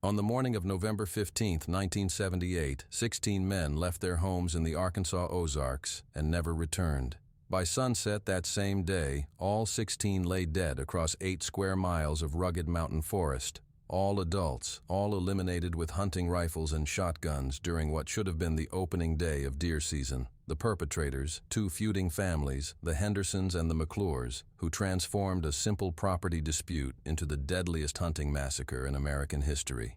On the morning of November 15, 1978, 16 men left their homes in the Arkansas Ozarks and never returned. By sunset that same day, all 16 lay dead across 8 square miles of rugged mountain forest. All adults, all eliminated with hunting rifles and shotguns during what should have been the opening day of deer season. The perpetrators, 2 feuding families, the Hendersons and the McClures, who transformed a simple property dispute into the deadliest hunting massacre in American history.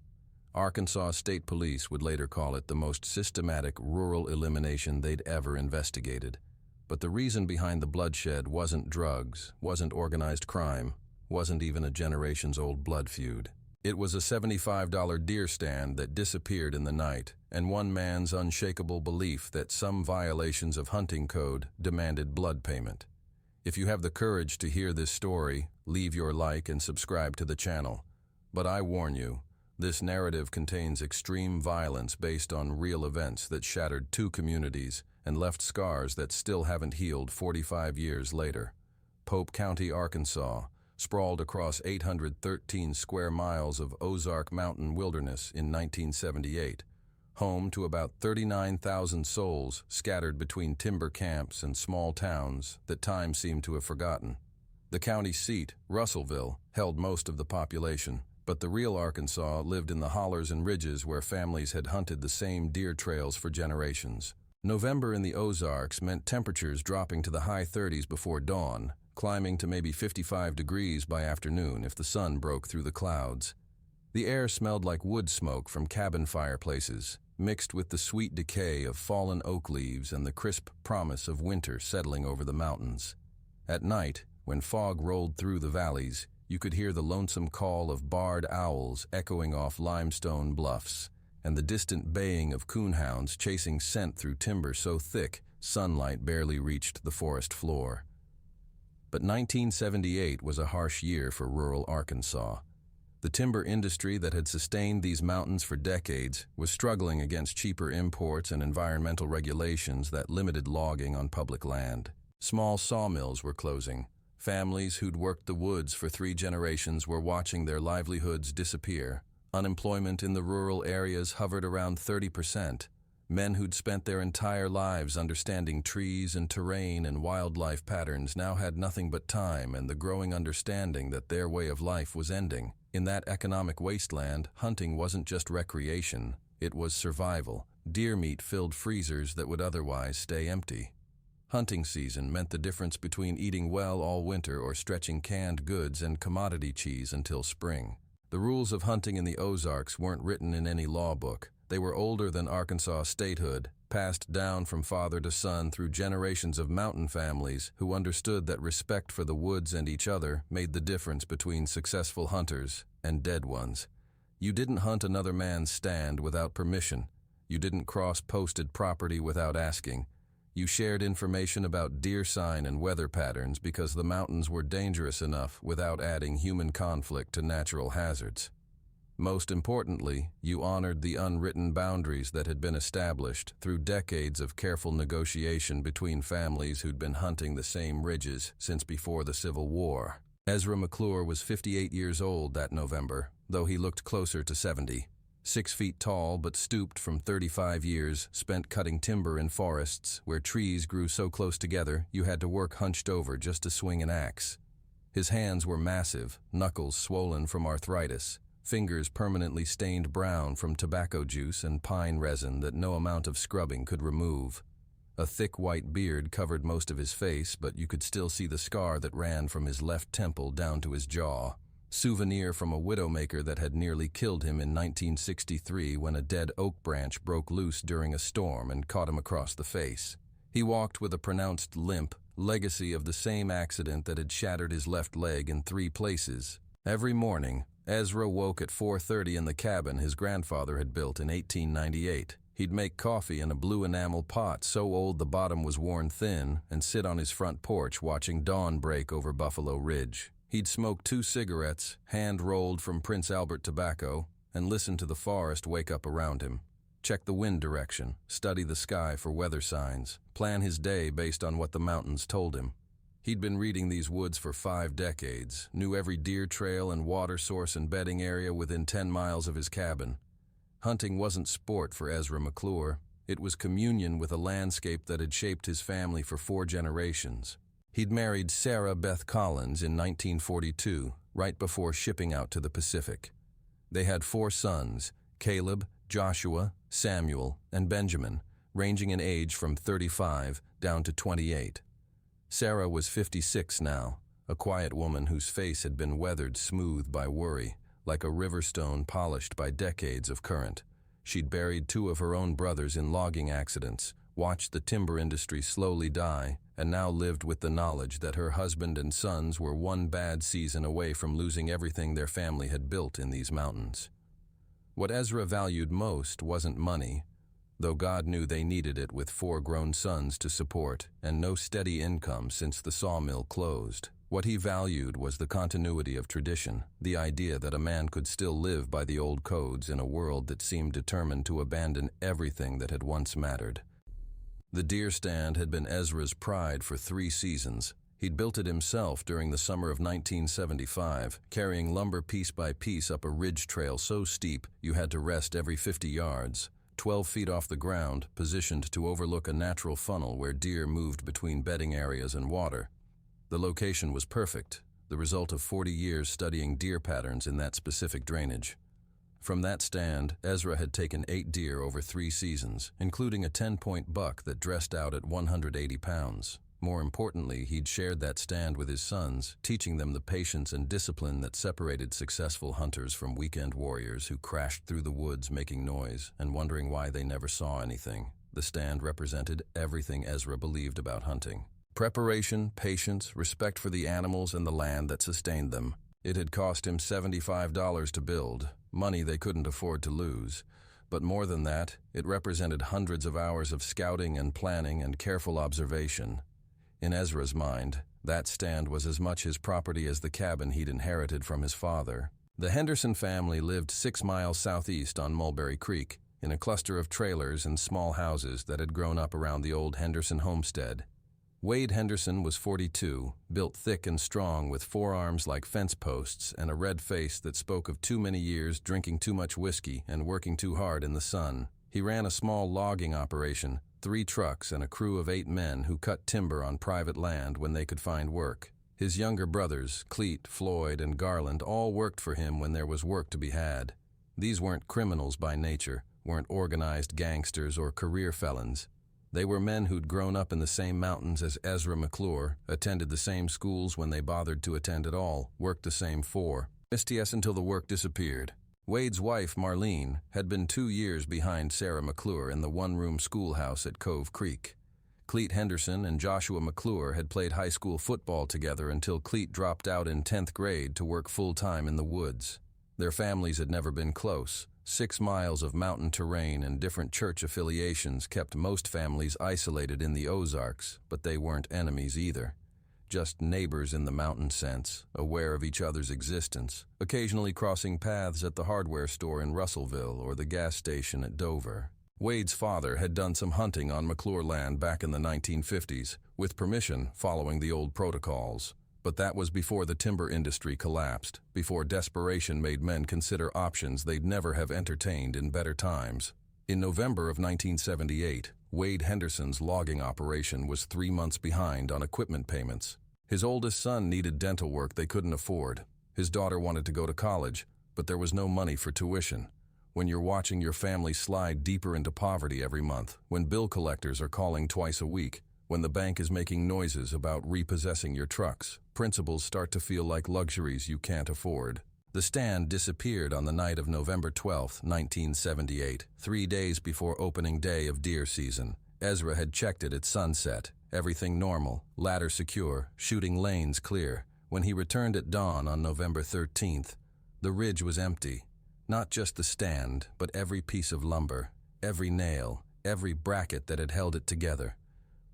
Arkansas State Police would later call it the most systematic rural elimination they'd ever investigated. But the reason behind the bloodshed wasn't drugs, wasn't organized crime, wasn't even a generations-old blood feud. It was a $75 deer stand that disappeared in the night, and one man's unshakable belief that some violations of hunting code demanded blood payment. If you have the courage to hear this story, leave your like and subscribe to the channel. But I warn you, this narrative contains extreme violence based on real events that shattered 2 communities and left scars that still haven't healed 45 years later. Pope County, Arkansas, sprawled across 813 square miles of Ozark mountain wilderness in 1978, home to about 39,000 souls scattered between timber camps and small towns that time seemed to have forgotten. The county seat, Russellville, held most of the population, but the real Arkansas lived in the hollers and ridges where families had hunted the same deer trails for generations. November in the Ozarks meant temperatures dropping to the high 30s before dawn, climbing to maybe 55 degrees by afternoon if the sun broke through the clouds. The air smelled like wood smoke from cabin fireplaces, mixed with the sweet decay of fallen oak leaves and the crisp promise of winter settling over the mountains. At night, when fog rolled through the valleys, you could hear the lonesome call of barred owls echoing off limestone bluffs, and the distant baying of coonhounds chasing scent through timber so thick sunlight barely reached the forest floor. But 1978 was a harsh year for rural Arkansas. The timber industry that had sustained these mountains for decades was struggling against cheaper imports and environmental regulations that limited logging on public land. Small sawmills were closing. Families who'd worked the woods for 3 generations were watching their livelihoods disappear. Unemployment in the rural areas hovered around 30%. Men who'd spent their entire lives understanding trees and terrain and wildlife patterns now had nothing but time and the growing understanding that their way of life was ending. In that economic wasteland, hunting wasn't just recreation, it was survival. Deer meat filled freezers that would otherwise stay empty. Hunting season meant the difference between eating well all winter or stretching canned goods and commodity cheese until spring. The rules of hunting in the Ozarks weren't written in any law book. They were older than Arkansas statehood, passed down from father to son through generations of mountain families who understood that respect for the woods and each other made the difference between successful hunters and dead ones. You didn't hunt another man's stand without permission. You didn't cross posted property without asking. You shared information about deer sign and weather patterns because the mountains were dangerous enough without adding human conflict to natural hazards. Most importantly, you honored the unwritten boundaries that had been established through decades of careful negotiation between families who'd been hunting the same ridges since before the Civil War. Ezra McClure was 58 years old that November, though he looked closer to 70. 6 feet tall but stooped from 35 years spent cutting timber in forests where trees grew so close together you had to work hunched over just to swing an axe. His hands were massive, knuckles swollen from arthritis, fingers permanently stained brown from tobacco juice and pine resin that no amount of scrubbing could remove. A thick white beard covered most of his face, but you could still see the scar that ran from his left temple down to his jaw. Souvenir from a widowmaker that had nearly killed him in 1963 when a dead oak branch broke loose during a storm and caught him across the face. He walked with a pronounced limp, legacy of the same accident that had shattered his left leg in 3 places. Every morning, Ezra woke at 4:30 in the cabin his grandfather had built in 1898. He'd make coffee in a blue enamel pot so old the bottom was worn thin and sit on his front porch watching dawn break over Buffalo Ridge. He'd smoke 2 cigarettes, hand-rolled from Prince Albert tobacco, and listen to the forest wake up around him. Check the wind direction, study the sky for weather signs, plan his day based on what the mountains told him. He'd been reading these woods for 5 decades, knew every deer trail and water source and bedding area within 10 miles of his cabin. Hunting wasn't sport for Ezra McClure. It was communion with a landscape that had shaped his family for 4 generations. He'd married Sarah Beth Collins in 1942, right before shipping out to the Pacific. They had 4 sons, Caleb, Joshua, Samuel, and Benjamin, ranging in age from 35 down to 28. Sarah was 56 now, a quiet woman whose face had been weathered smooth by worry, like a river stone polished by decades of current. She'd buried 2 of her own brothers in logging accidents, watched the timber industry slowly die, and now lived with the knowledge that her husband and sons were one bad season away from losing everything their family had built in these mountains. What Ezra valued most wasn't money, though God knew they needed it with 4 grown sons to support and no steady income since the sawmill closed. What he valued was the continuity of tradition, the idea that a man could still live by the old codes in a world that seemed determined to abandon everything that had once mattered. The deer stand had been Ezra's pride for 3 seasons. He'd built it himself during the summer of 1975, carrying lumber piece by piece up a ridge trail so steep you had to rest every 50 yards. 12 feet off the ground, positioned to overlook a natural funnel where deer moved between bedding areas and water. The location was perfect, the result of 40 years studying deer patterns in that specific drainage. From that stand, Ezra had taken 8 deer over 3 seasons, including a 10-point buck that dressed out at 180 pounds. More importantly, he'd shared that stand with his sons, teaching them the patience and discipline that separated successful hunters from weekend warriors who crashed through the woods making noise and wondering why they never saw anything. The stand represented everything Ezra believed about hunting. Preparation, patience, respect for the animals and the land that sustained them. It had cost him $75 to build, money they couldn't afford to lose. But more than that, it represented hundreds of hours of scouting and planning and careful observation. In Ezra's mind, that stand was as much his property as the cabin he'd inherited from his father. The Henderson family lived 6 miles southeast on Mulberry Creek, in a cluster of trailers and small houses that had grown up around the old Henderson homestead. Wade Henderson was 42, built thick and strong with forearms like fence posts and a red face that spoke of too many years drinking too much whiskey and working too hard in the sun. He ran a small logging operation, 3 trucks and a crew of 8 men who cut timber on private land when they could find work. His younger brothers, Cleet, Floyd, and Garland, all worked for him when there was work to be had. These weren't criminals by nature, weren't organized gangsters or career felons. They were men who'd grown up in the same mountains as Ezra McClure, attended the same schools when they bothered to attend at all, worked the same 4. STS until the work disappeared. Wade's wife, Marlene, had been 2 years behind Sarah McClure in the one-room schoolhouse at Cove Creek. Cleet Henderson and Joshua McClure had played high school football together until Cleet dropped out in 10th grade to work full-time in the woods. Their families had never been close. 6 miles of mountain terrain and different church affiliations kept most families isolated in the Ozarks, but they weren't enemies either. Just neighbors in the mountain sense, aware of each other's existence, occasionally crossing paths at the hardware store in Russellville or the gas station at Dover. Wade's father had done some hunting on McClure land back in the 1950s, with permission following the old protocols. But that was before the timber industry collapsed, before desperation made men consider options they'd never have entertained in better times. In November of 1978, Wade Henderson's logging operation was 3 months behind on equipment payments. His oldest son needed dental work they couldn't afford. His daughter wanted to go to college, but there was no money for tuition. When you're watching your family slide deeper into poverty every month, when bill collectors are calling twice a week, when the bank is making noises about repossessing your trucks, principles start to feel like luxuries you can't afford. The stand disappeared on the night of November 12, 1978, 3 days before opening day of deer season. Ezra had checked it at sunset, everything normal, ladder secure, shooting lanes clear. When he returned at dawn on November 13th, the ridge was empty. Not just the stand, but every piece of lumber, every nail, every bracket that had held it together.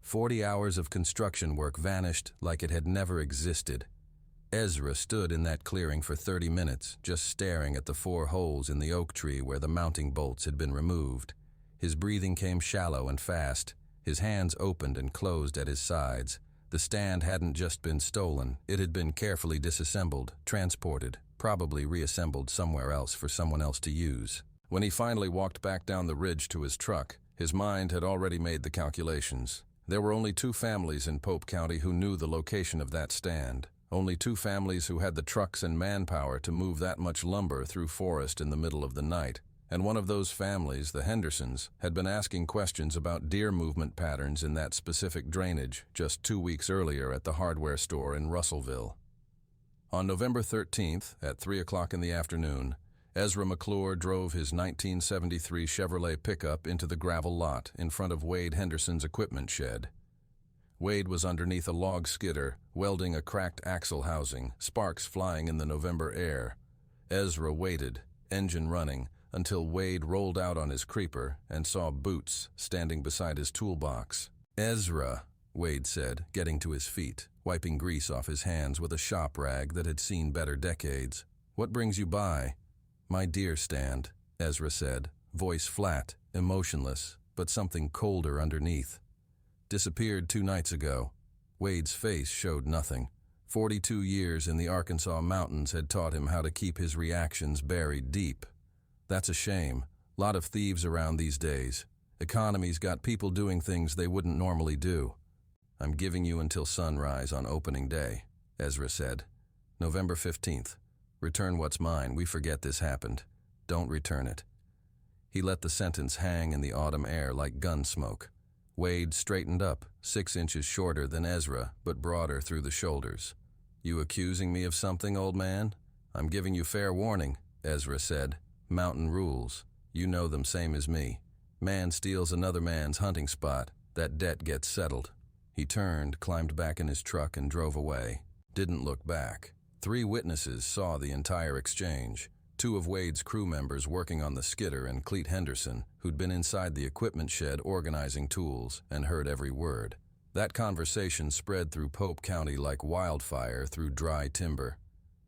40 hours of construction work vanished like it had never existed. Ezra stood in that clearing for 30 minutes, just staring at the 4 holes in the oak tree where the mounting bolts had been removed. His breathing came shallow and fast. His hands opened and closed at his sides. The stand hadn't just been stolen, it had been carefully disassembled, transported, probably reassembled somewhere else for someone else to use. When he finally walked back down the ridge to his truck, his mind had already made the calculations. There were only 2 families in Pope County who knew the location of that stand. Only 2 families who had the trucks and manpower to move that much lumber through forest in the middle of the night. And one of those families, the Hendersons, had been asking questions about deer movement patterns in that specific drainage just 2 weeks earlier at the hardware store in Russellville. On November 13th, at 3 o'clock in the afternoon, Ezra McClure drove his 1973 Chevrolet pickup into the gravel lot in front of Wade Henderson's equipment shed. Wade was underneath a log skidder, welding a cracked axle housing, sparks flying in the November air. Ezra waited, engine running, until Wade rolled out on his creeper and saw Boots standing beside his toolbox. "Ezra," Wade said, getting to his feet, wiping grease off his hands with a shop rag that had seen better decades. "What brings you by?" "My deer stand," Ezra said, voice flat, emotionless, but something colder underneath. "Disappeared 2 nights ago." Wade's face showed nothing. 42 years in the Arkansas mountains had taught him how to keep his reactions buried deep. "That's a shame. Lot of thieves around these days. Economy's got people doing things they wouldn't normally do." "I'm giving you until sunrise on opening day," Ezra said. "November 15th. Return what's mine. We forget this happened. Don't return it." He let the sentence hang in the autumn air like gun smoke. Wade straightened up, 6 inches shorter than Ezra, but broader through the shoulders. "You accusing me of something, old man?" "I'm giving you fair warning," Ezra said. "Mountain rules. You know them same as me. Man steals another man's hunting spot. That debt gets settled." He turned, climbed back in his truck, and drove away. Didn't look back. 3 witnesses saw the entire exchange. 2 of Wade's crew members working on the skidder and Cleet Henderson, who'd been inside the equipment shed organizing tools and heard every word. That conversation spread through Pope County like wildfire through dry timber.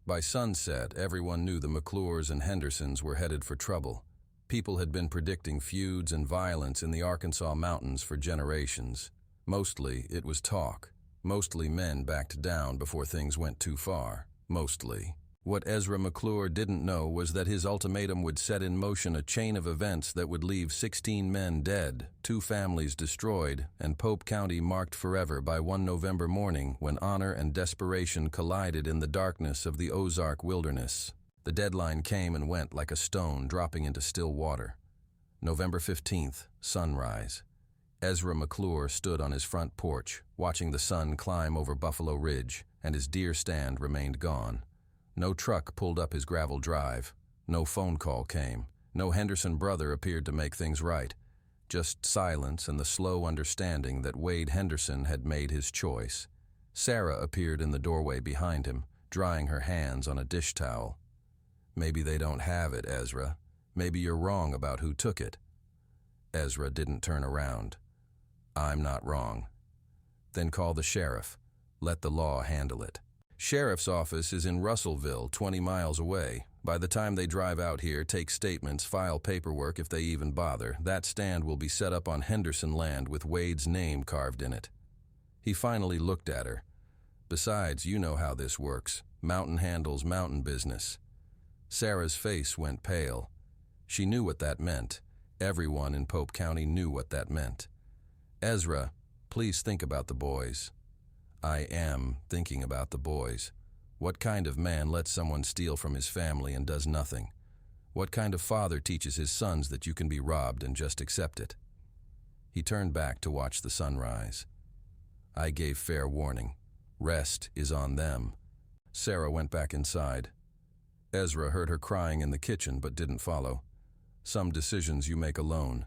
By sunset, everyone knew the McClures and Hendersons were headed for trouble. People had been predicting feuds and violence in the Arkansas mountains for generations. Mostly, it was talk. Mostly men backed down before things went too far. Mostly. What Ezra McClure didn't know was that his ultimatum would set in motion a chain of events that would leave 16 men dead, 2 families destroyed, and Pope County marked forever by one November morning when honor and desperation collided in the darkness of the Ozark wilderness. The deadline came and went like a stone dropping into still water. November 15th, sunrise. Ezra McClure stood on his front porch, watching the sun climb over Buffalo Ridge, and his deer stand remained gone. No truck pulled up his gravel drive. No phone call came. No Henderson brother appeared to make things right. Just silence and the slow understanding that Wade Henderson had made his choice. Sarah appeared in the doorway behind him, drying her hands on a dish towel. "Maybe they don't have it, Ezra. Maybe you're wrong about who took it." Ezra didn't turn around. "I'm not wrong." "Then call the sheriff. Let the law handle it." Sheriff's office is in Russellville, 20 miles away. By the time they drive out here, take statements, file paperwork if they even bother, that stand will be set up on Henderson land with Wade's name carved in it. He finally looked at her. "Besides, you know how this works. Mountain handles mountain business." Sarah's face went pale. She knew what that meant. Everyone in Pope County knew what that meant. "Ezra, please think about the boys." "I am thinking about the boys. What kind of man lets someone steal from his family and does nothing? What kind of father teaches his sons that you can be robbed and just accept it?" He turned back to watch the sunrise. "I gave fair warning. Rest is on them." Sarah went back inside. Ezra heard her crying in the kitchen but didn't follow. Some decisions you make alone.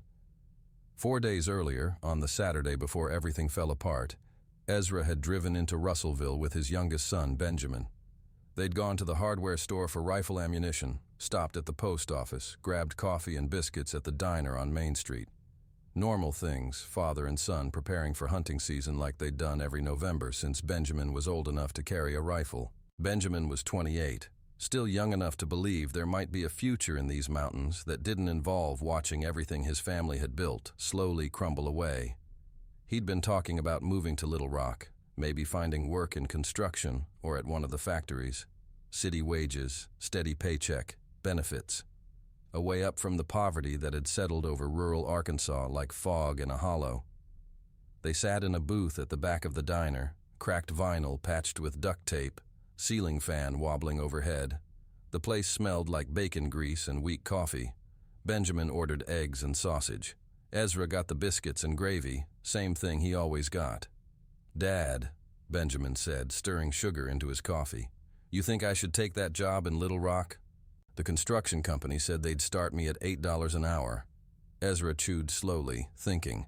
4 days earlier, on the Saturday before everything fell apart, Ezra had driven into Russellville with his youngest son, Benjamin. They'd gone to the hardware store for rifle ammunition, stopped at the post office, grabbed coffee and biscuits at the diner on Main Street. Normal things, father and son preparing for hunting season like they'd done every November since Benjamin was old enough to carry a rifle. Benjamin was 28, still young enough to believe there might be a future in these mountains that didn't involve watching everything his family had built slowly crumble away. He'd been talking about moving to Little Rock, maybe finding work in construction or at one of the factories. City wages, steady paycheck, benefits. A way up from the poverty that had settled over rural Arkansas like fog in a hollow. They sat in a booth at the back of the diner, cracked vinyl patched with duct tape, ceiling fan wobbling overhead. The place smelled like bacon grease and weak coffee. Benjamin ordered eggs and sausage. Ezra got the biscuits and gravy, same thing he always got. "Dad," Benjamin said, stirring sugar into his coffee, "you think I should take that job in Little Rock? The construction company said they'd start me at $8 an hour." Ezra chewed slowly, thinking.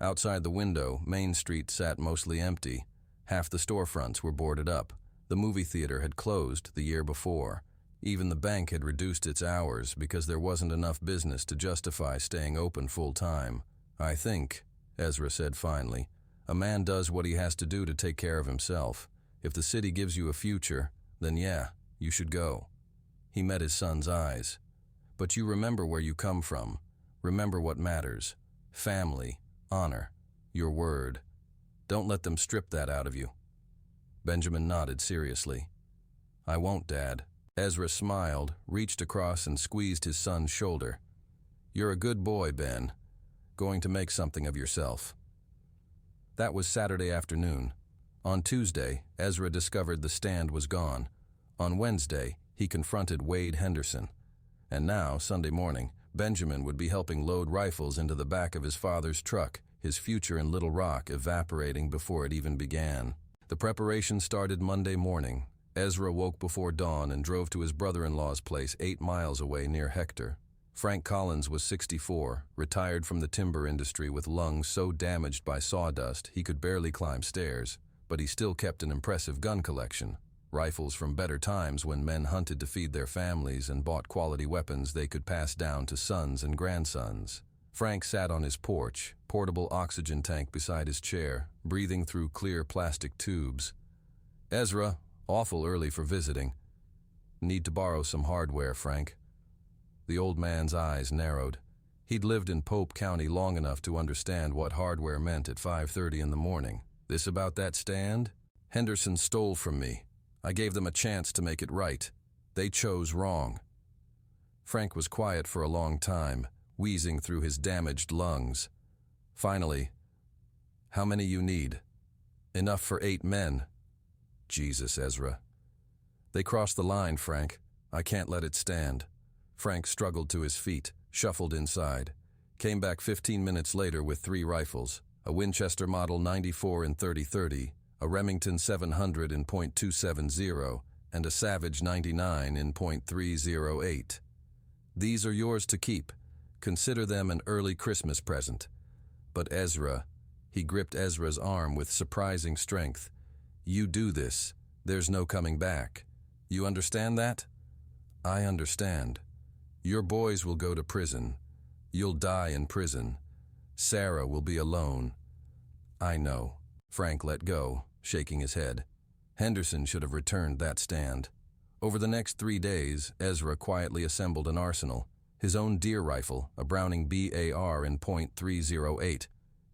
Outside the window, Main Street sat mostly empty. Half the storefronts were boarded up. The movie theater had closed the year before. Even the bank had reduced its hours because there wasn't enough business to justify staying open full time. "I think," Ezra said finally, "a man does what he has to do to take care of himself. If the city gives you a future, then yeah, you should go." He met his son's eyes. "But you remember where you come from. Remember what matters. Family, honor, your word. Don't let them strip that out of you." Benjamin nodded seriously. "I won't, Dad." Ezra smiled, reached across and squeezed his son's shoulder. "You're a good boy, Ben. Going to make something of yourself." That was Saturday afternoon. On Tuesday, Ezra discovered the stand was gone. On Wednesday, he confronted Wade Henderson. And now, Sunday morning, Benjamin would be helping load rifles into the back of his father's truck, his future in Little Rock evaporating before it even began. The preparation started Monday morning. Ezra woke before dawn and drove to his brother-in-law's place 8 miles away near Hector. Frank Collins was 64, retired from the timber industry with lungs so damaged by sawdust he could barely climb stairs, but he still kept an impressive gun collection. Rifles from better times when men hunted to feed their families and bought quality weapons they could pass down to sons and grandsons. Frank sat on his porch, portable oxygen tank beside his chair, breathing through clear plastic tubes. "Ezra, awful early for visiting. Need to borrow some hardware, Frank." The old man's eyes narrowed. He'd lived in Pope County long enough to understand what hardware meant at 5:30 in the morning. "This about that stand? Henderson stole from me. I gave them a chance to make it right. They chose wrong." Frank was quiet for a long time, wheezing through his damaged lungs. Finally, "How many you need?" "Enough for 8 men." "Jesus, Ezra." "They crossed the line, Frank. I can't let it stand." Frank struggled to his feet, shuffled inside, came back 15 minutes later with 3 rifles, a Winchester Model 94 in 30-30, a Remington 700 in .270, and a Savage 99 in .308. "These are yours to keep. Consider them an early Christmas present." "But Ezra," he gripped Ezra's arm with surprising strength, "you do this. There's no coming back. You understand that?" "I understand. Your boys will go to prison. You'll die in prison. Sarah will be alone." "I know." Frank let go, shaking his head. Henderson should have returned that stand. Over the next 3 days, Ezra quietly assembled an arsenal. His own deer rifle, a Browning BAR in .308.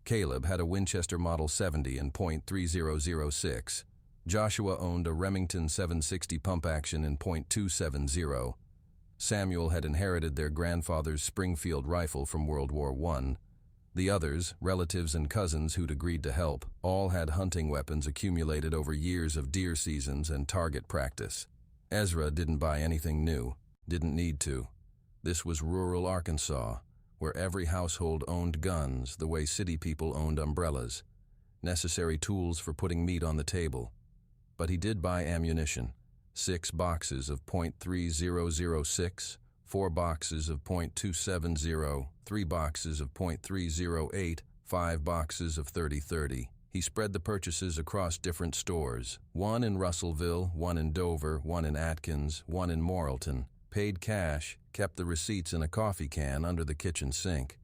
Caleb had a Winchester Model 70 in .3006. Joshua owned a Remington 760 pump action in .270. Samuel had inherited their grandfather's Springfield rifle from World War I. The others, relatives and cousins who'd agreed to help, all had hunting weapons accumulated over years of deer seasons and target practice. Ezra didn't buy anything new, didn't need to. This was rural Arkansas, where every household owned guns the way city people owned umbrellas, necessary tools for putting meat on the table. But he did buy ammunition, 6 boxes of .3006, 4 boxes of .270, 3 boxes of .308, 5 boxes of 30-30. He spread the purchases across different stores, 1 in Russellville, 1 in Dover, 1 in Atkins, 1 in Morrilton. Paid cash, kept the receipts in a coffee can under the kitchen sink.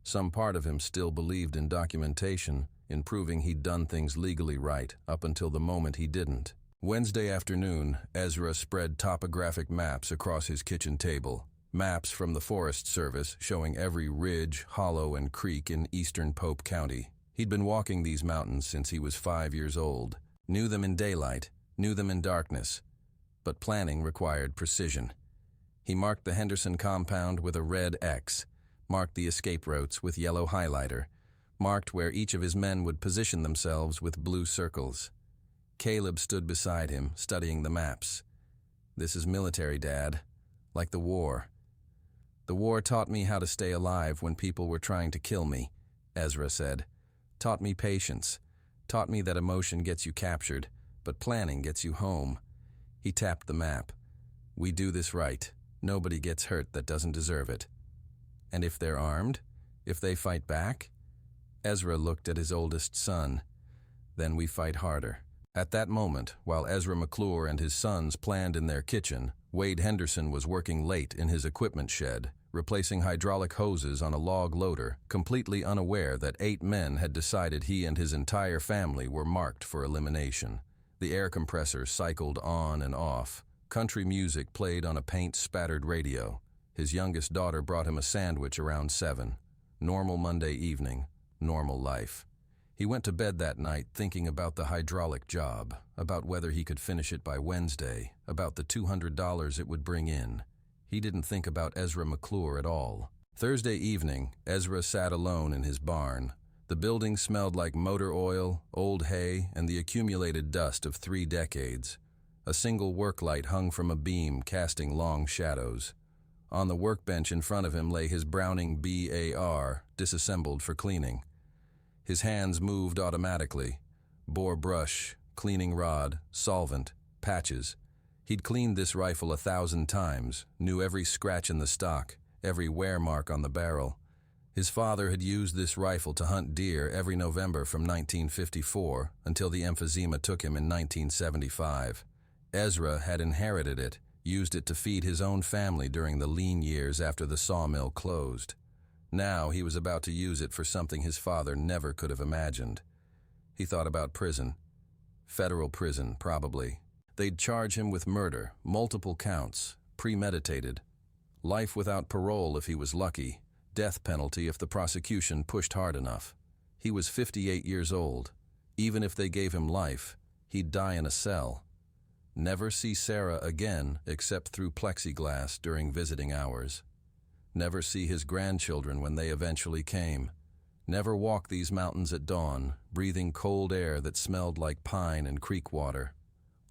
Some part of him still believed in documentation, in proving he'd done things legally right, up until the moment he didn't. Wednesday afternoon, Ezra spread topographic maps across his kitchen table. Maps from the Forest Service showing every ridge, hollow, and creek in eastern Pope County. He'd been walking these mountains since he was 5 years old. Knew them in daylight, knew them in darkness, but planning required precision. He marked the Henderson compound with a red X, marked the escape routes with yellow highlighter, marked where each of his men would position themselves with blue circles. Caleb stood beside him, studying the maps. "This is military, Dad. Like the war. The war taught me how to stay alive when people were trying to kill me," Ezra said. "Taught me patience. Taught me that emotion gets you captured, but planning gets you home." He tapped the map. "We do this right. Nobody gets hurt that doesn't deserve it." "And if they're armed? If they fight back?" Ezra looked at his oldest son. "Then we fight harder." At that moment, while Ezra McClure and his sons planned in their kitchen, Wade Henderson was working late in his equipment shed, replacing hydraulic hoses on a log loader, completely unaware that 8 men had decided he and his entire family were marked for elimination. The air compressor cycled on and off. Country music played on a paint-spattered radio. His youngest daughter brought him a sandwich around 7. Normal Monday evening, normal life. He went to bed that night thinking about the hydraulic job, about whether he could finish it by Wednesday, about the $200 it would bring in. He didn't think about Ezra McClure at all. Thursday evening, Ezra sat alone in his barn. The building smelled like motor oil, old hay, and the accumulated dust of 3 decades. A single work light hung from a beam, casting long shadows. On the workbench in front of him lay his Browning BAR, disassembled for cleaning. His hands moved automatically. Bore brush, cleaning rod, solvent, patches. He'd cleaned this rifle 1,000 times, knew every scratch in the stock, every wear mark on the barrel. His father had used this rifle to hunt deer every November from 1954 until the emphysema took him in 1975. Ezra had inherited it, used it to feed his own family during the lean years after the sawmill closed. Now he was about to use it for something his father never could have imagined. He thought about prison. Federal prison, probably. They'd charge him with murder, multiple counts, premeditated. Life without parole if he was lucky, death penalty if the prosecution pushed hard enough. He was 58 years old. Even if they gave him life, he'd die in a cell. Never see Sarah again except through plexiglass during visiting hours. Never see his grandchildren when they eventually came. Never walk these mountains at dawn, breathing cold air that smelled like pine and creek water.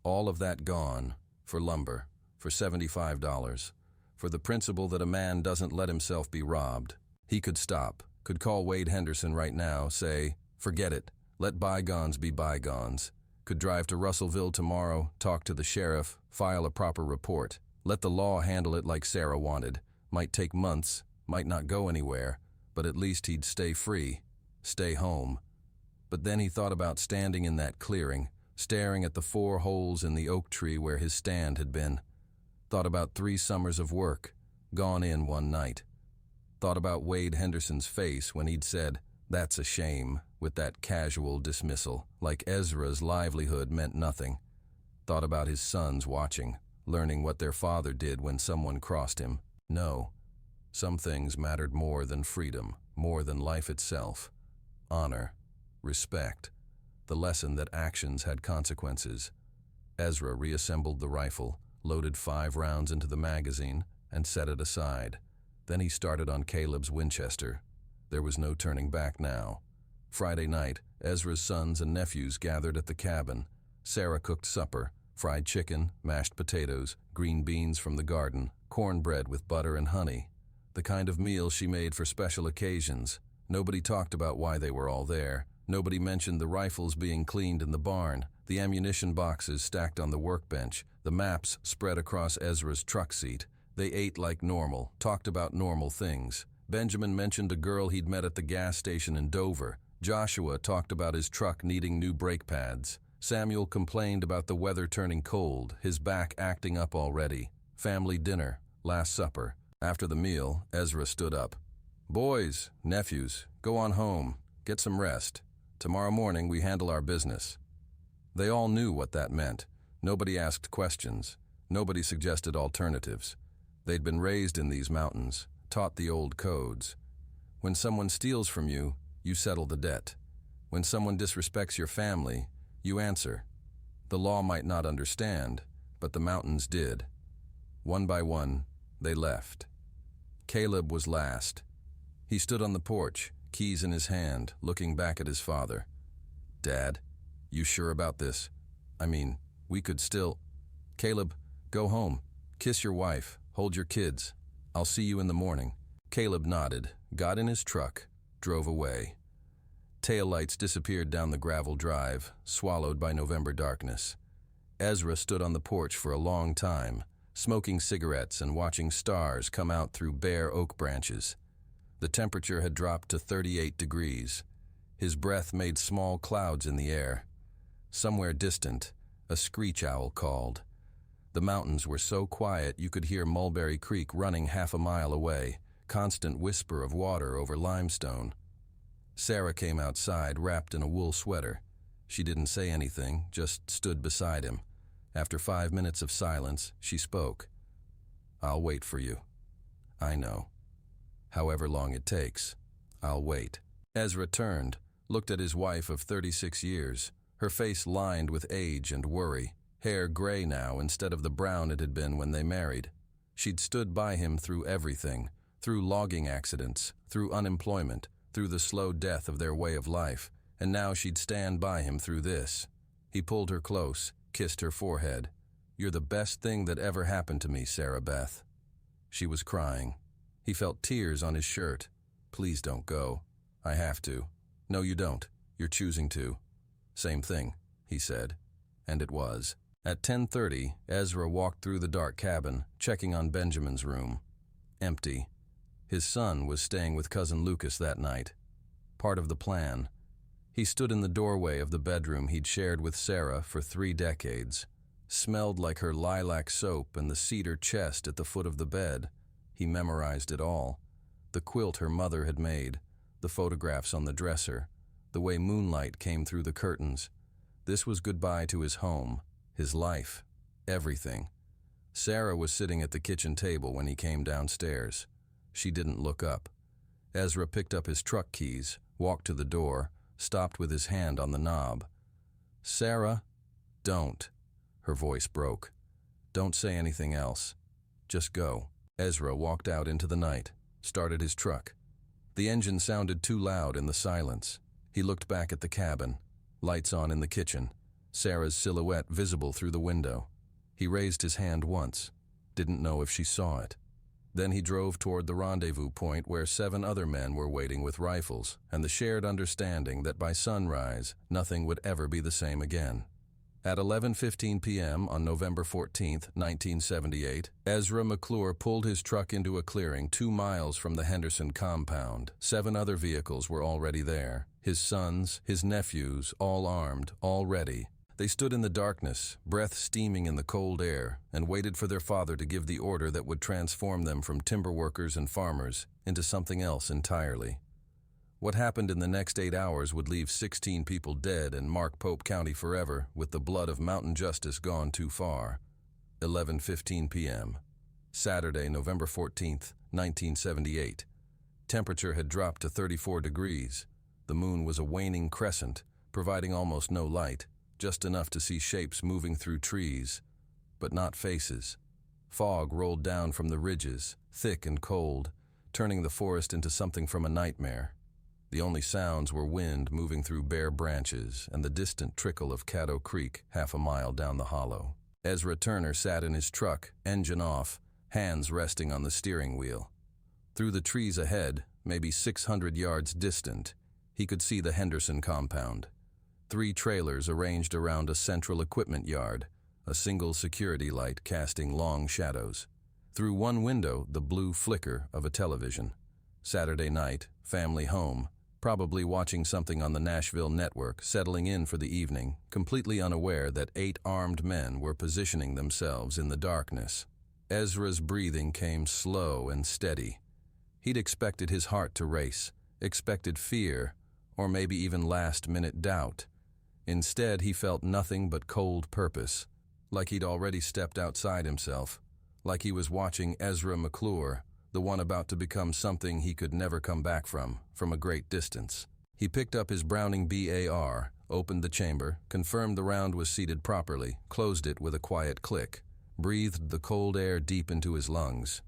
All of that gone, for lumber, for $75, for the principle that a man doesn't let himself be robbed. He could stop, could call Wade Henderson right now, say, "Forget it, let bygones be bygones." Could drive to Russellville tomorrow, talk to the sheriff, file a proper report. Let the law handle it like Sarah wanted. Might take months, might not go anywhere, but at least he'd stay free, stay home. But then he thought about standing in that clearing, staring at the 4 holes in the oak tree where his stand had been. Thought about 3 summers of work, gone in one night. Thought about Wade Henderson's face when he'd said, "That's a shame," with that casual dismissal, like Ezra's livelihood meant nothing. Thought about his sons watching, learning what their father did when someone crossed him. No, some things mattered more than freedom, more than life itself. Honor, respect, the lesson that actions had consequences. Ezra reassembled the rifle, loaded 5 rounds into the magazine, and set it aside. Then he started on Caleb's Winchester. There was no turning back now. Friday night, Ezra's sons and nephews gathered at the cabin. Sarah cooked supper, fried chicken, mashed potatoes, green beans from the garden, cornbread with butter and honey. The kind of meal she made for special occasions. Nobody talked about why they were all there. Nobody mentioned the rifles being cleaned in the barn, the ammunition boxes stacked on the workbench, the maps spread across Ezra's truck seat. They ate like normal, talked about normal things. Benjamin mentioned a girl he'd met at the gas station in Dover. Joshua talked about his truck needing new brake pads. Samuel complained about the weather turning cold, his back acting up already. Family dinner, last supper. After the meal, Ezra stood up. "Boys, nephews, go on home. Get some rest. Tomorrow morning we handle our business." They all knew what that meant. Nobody asked questions. Nobody suggested alternatives. They'd been raised in these mountains, taught the old codes. When someone steals from you, you settle the debt. When someone disrespects your family, you answer. The law might not understand, but the mountains did. One by one, they left. Caleb was last. He stood on the porch, keys in his hand, looking back at his father. "Dad, you sure about this? I mean, we could still—" "Caleb, go home. Kiss your wife. Hold your kids. I'll see you in the morning." Caleb nodded, got in his truck, drove away. Taillights disappeared down the gravel drive, swallowed by November darkness. Ezra stood on the porch for a long time, smoking cigarettes and watching stars come out through bare oak branches. The temperature had dropped to 38 degrees. His breath made small clouds in the air. Somewhere distant, a screech owl called. The mountains were so quiet you could hear Mulberry Creek running half a mile away, constant whisper of water over limestone. Sarah came outside wrapped in a wool sweater. She didn't say anything, just stood beside him. After 5 minutes of silence, she spoke. "I'll wait for you." "I know. However long it takes, I'll wait." Ezra turned, looked at his wife of 36 years, her face lined with age and worry, hair gray now instead of the brown it had been when they married. She'd stood by him through everything, through logging accidents, through unemployment, through the slow death of their way of life, and now she'd stand by him through this. He pulled her close, kissed her forehead. "You're the best thing that ever happened to me, Sarah Beth." She was crying. He felt tears on his shirt. "Please don't go. I have to." "No, you don't. You're choosing to." "Same thing," he said. And it was. At 10:30, Ezra walked through the dark cabin, checking on Benjamin's room. Empty. His son was staying with Cousin Lucas that night. Part of the plan. He stood in the doorway of the bedroom he'd shared with Sarah for 3 decades. Smelled like her lilac soap and the cedar chest at the foot of the bed. He memorized it all. The quilt her mother had made, the photographs on the dresser, the way moonlight came through the curtains. This was goodbye to his home, his life, everything. Sarah was sitting at the kitchen table when he came downstairs. She didn't look up. Ezra picked up his truck keys, walked to the door, stopped with his hand on the knob. "Sarah, don't." Her voice broke. "Don't say anything else. Just go." Ezra walked out into the night, started his truck. The engine sounded too loud in the silence. He looked back at the cabin, lights on in the kitchen, Sarah's silhouette visible through the window. He raised his hand once, didn't know if she saw it. Then he drove toward the rendezvous point where 7 other men were waiting with rifles, and the shared understanding that by sunrise, nothing would ever be the same again. At 11:15 p.m. on November 14, 1978, Ezra McClure pulled his truck into a clearing 2 miles from the Henderson compound. 7 other vehicles were already there. His sons, his nephews, all armed, all ready. They stood in the darkness, breath steaming in the cold air, and waited for their father to give the order that would transform them from timber workers and farmers into something else entirely. What happened in the next 8 hours would leave 16 people dead and mark Pope County forever, with the blood of mountain justice gone too far. 11:15 p.m. Saturday, November 14th, 1978. Temperature had dropped to 34 degrees. The moon was a waning crescent, providing almost no light, just enough to see shapes moving through trees, but not faces. Fog rolled down from the ridges, thick and cold, turning the forest into something from a nightmare. The only sounds were wind moving through bare branches and the distant trickle of Caddo Creek 1/2 mile down the hollow. Ezra Turner sat in his truck, engine off, hands resting on the steering wheel. Through the trees ahead, maybe 600 yards distant, he could see the Henderson compound. 3 trailers arranged around a central equipment yard, a single security light casting long shadows. Through one window, the blue flicker of a television. Saturday night, family home, probably watching something on the Nashville network, settling in for the evening, completely unaware that 8 armed men were positioning themselves in the darkness. Ezra's breathing came slow and steady. He'd expected his heart to race, expected fear, or maybe even last-minute doubt. Instead, he felt nothing but cold purpose, like he'd already stepped outside himself, like he was watching Ezra McClure, the one about to become something he could never come back from a great distance. He picked up his Browning BAR, opened the chamber, confirmed the round was seated properly, closed it with a quiet click, breathed the cold air deep into his lungs.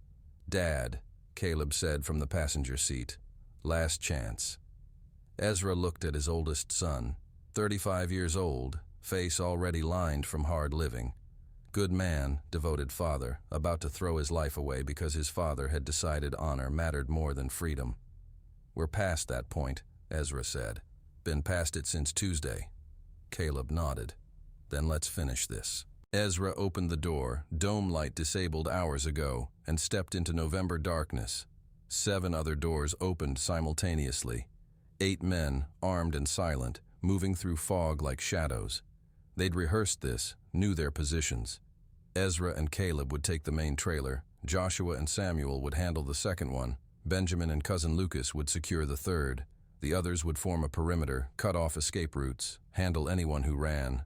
"Dad," Caleb said from the passenger seat. "Last chance." Ezra looked at his oldest son, 35 years old, face already lined from hard living. Good man, devoted father, about to throw his life away because his father had decided honor mattered more than freedom. "We're past that point," Ezra said. "Been past it since Tuesday." Caleb nodded. "Then let's finish this." Ezra opened the door, dome light disabled hours ago, and stepped into November darkness. 7 other doors opened simultaneously. 8 men, armed and silent, moving through fog like shadows. They'd rehearsed this, knew their positions. Ezra and Caleb would take the main trailer, Joshua and Samuel would handle the second one, Benjamin and cousin Lucas would secure the third. The others would form a perimeter, cut off escape routes, handle anyone who ran.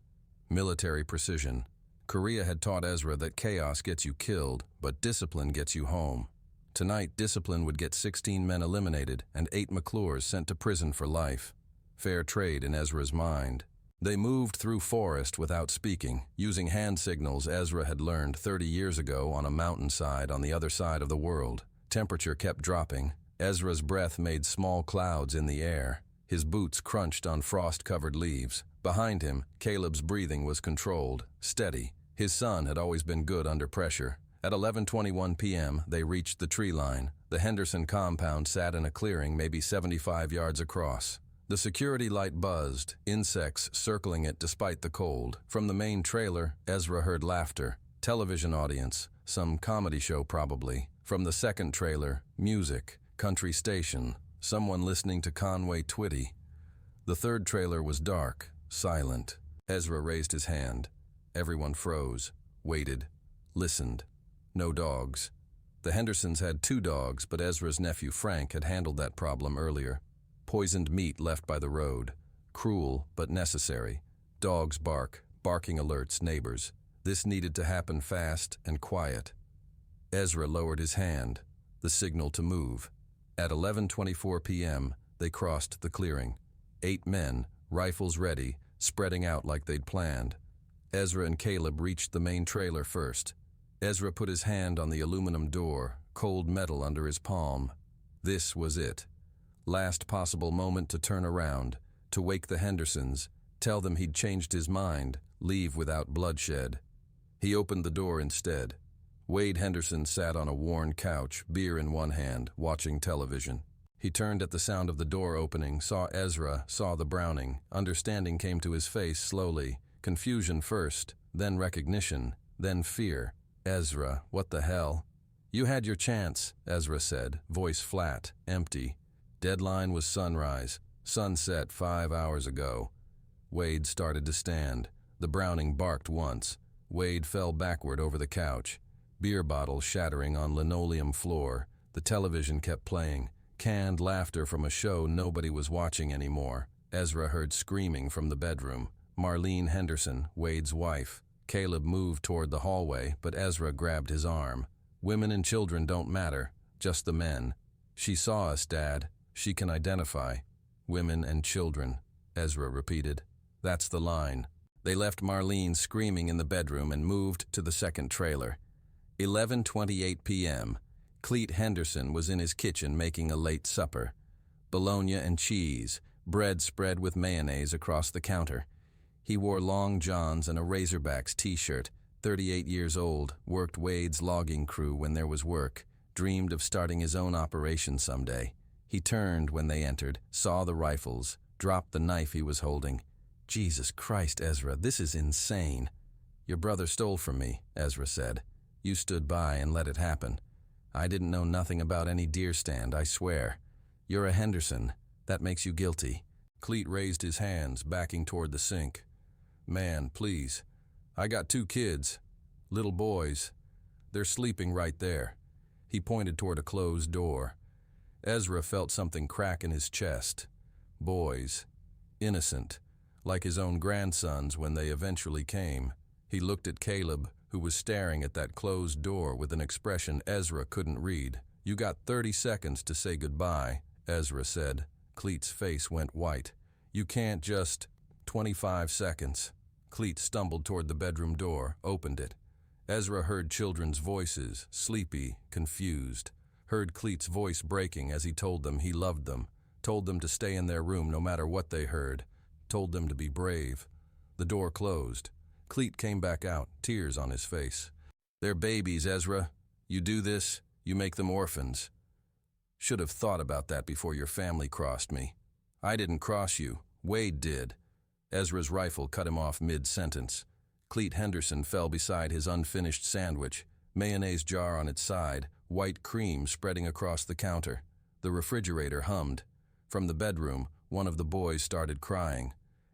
Military precision. Korea had taught Ezra that chaos gets you killed, but discipline gets you home. Tonight, discipline would get 16 men eliminated and 8 McClures sent to prison for life. Fair trade in Ezra's mind. They moved through forest without speaking, using hand signals Ezra had learned 30 years ago on a mountainside on the other side of the world. Temperature kept dropping. Ezra's breath made small clouds in the air. His boots crunched on frost-covered leaves. Behind him, Caleb's breathing was controlled, steady. His son had always been good under pressure. At 11:21 p.m., they reached the tree line. The Henderson compound sat in a clearing maybe 75 yards across. The security light buzzed, insects circling it despite the cold. From the main trailer, Ezra heard laughter. Television audience, some comedy show probably. From the second trailer, music, country station, someone listening to Conway Twitty. The third trailer was dark, silent. Ezra raised his hand. Everyone froze, waited, listened. No dogs. The Hendersons had 2 dogs, but Ezra's nephew Frank had handled that problem earlier. Poisoned meat left by the road. Cruel, but necessary. Dogs bark, barking alerts neighbors. This needed to happen fast and quiet. Ezra lowered his hand, the signal to move. At 11:24 p.m., they crossed the clearing. 8 men, rifles ready, spreading out like they'd planned. Ezra and Caleb reached the main trailer first. Ezra put his hand on the aluminum door, cold metal under his palm. This was it. Last possible moment to turn around, to wake the Hendersons, tell them he'd changed his mind, leave without bloodshed. He opened the door instead. Wade Henderson sat on a worn couch, beer in one hand, watching television. He turned at the sound of the door opening, saw Ezra, saw the Browning. Understanding came to his face slowly. Confusion first, then recognition, then fear. "Ezra, what the hell?" "You had your chance," Ezra said, voice flat, empty. Deadline was sunrise. Sunset 5 hours ago. Wade started to stand. The Browning barked once. Wade fell backward over the couch. Beer bottles shattering on linoleum floor. The television kept playing. Canned laughter from a show nobody was watching anymore. Ezra heard screaming from the bedroom. Marlene Henderson, Wade's wife. Caleb moved toward the hallway, but Ezra grabbed his arm. "Women and children don't matter, just the men. She saw us, Dad. She can identify." "Women and children," Ezra repeated. "That's the line." They left Marlene screaming in the bedroom and moved to the second trailer. 11:28 p.m. Cleet Henderson was in his kitchen making a late supper. Bologna and cheese, bread spread with mayonnaise across the counter. He wore long johns and a Razorbacks t-shirt, 38 years old, worked Wade's logging crew when there was work, dreamed of starting his own operation someday. He turned when they entered, saw the rifles, dropped the knife he was holding. "Jesus Christ, Ezra, this is insane." "Your brother stole from me," Ezra said. "You stood by and let it happen. I didn't know nothing about any deer stand, I swear. You're a Henderson. That makes you guilty." Cleet raised his hands, backing toward the sink. "Man, please. I got 2 kids. Little boys. They're sleeping right there." He pointed toward a closed door. Ezra felt something crack in his chest. Boys. Innocent. Like his own grandsons when they eventually came. He looked at Caleb, who was staring at that closed door with an expression Ezra couldn't read. "You got 30 seconds to say goodbye," Ezra said. Cleet's face went white. "You can't just..." 25 seconds. Cleet stumbled toward the bedroom door, opened it. Ezra heard children's voices, sleepy, confused. Heard Cleet's voice breaking as he told them he loved them, told them to stay in their room no matter what they heard, told them to be brave. The door closed. Cleet came back out, tears on his face. "They're babies, Ezra. You do this, you make them orphans. Should have thought about that before your family crossed me. I didn't cross you. Wade did." Ezra's rifle cut him off mid-sentence. Cleet Henderson fell beside his unfinished sandwich, mayonnaise jar on its side, white cream spreading across the counter. The refrigerator hummed. From the bedroom, one of the boys started crying.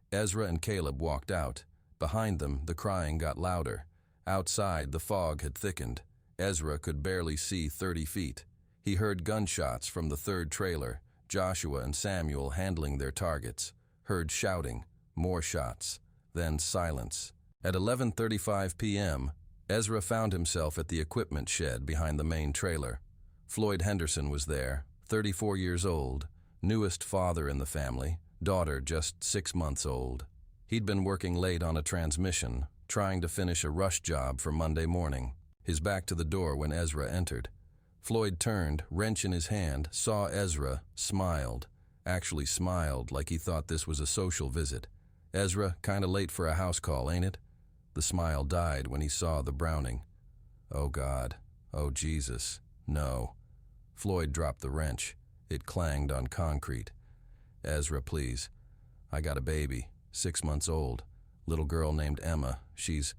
Ezra and Caleb walked out. Behind them, the crying got louder. Outside, the fog had thickened. Ezra could barely see 30 feet. He heard gunshots from the third trailer, Joshua and Samuel handling their targets. Heard shouting, more shots, then silence. At 11:35 p.m., Ezra found himself at the equipment shed behind the main trailer. Floyd Henderson was there, 34 years old, newest father in the family, daughter just 6 months old. He'd been working late on a transmission, trying to finish a rush job for Monday morning, his back to the door when Ezra entered. Floyd turned, wrench in his hand, saw Ezra, smiled. Actually smiled like he thought this was a social visit. "Ezra, kinda late for a house call, ain't it?" The smile died when he saw the Browning. "Oh God, oh Jesus, no." Floyd dropped the wrench. It clanged on concrete. "Ezra, please. I got a baby, 6 months old. Little girl named Emma. She's—"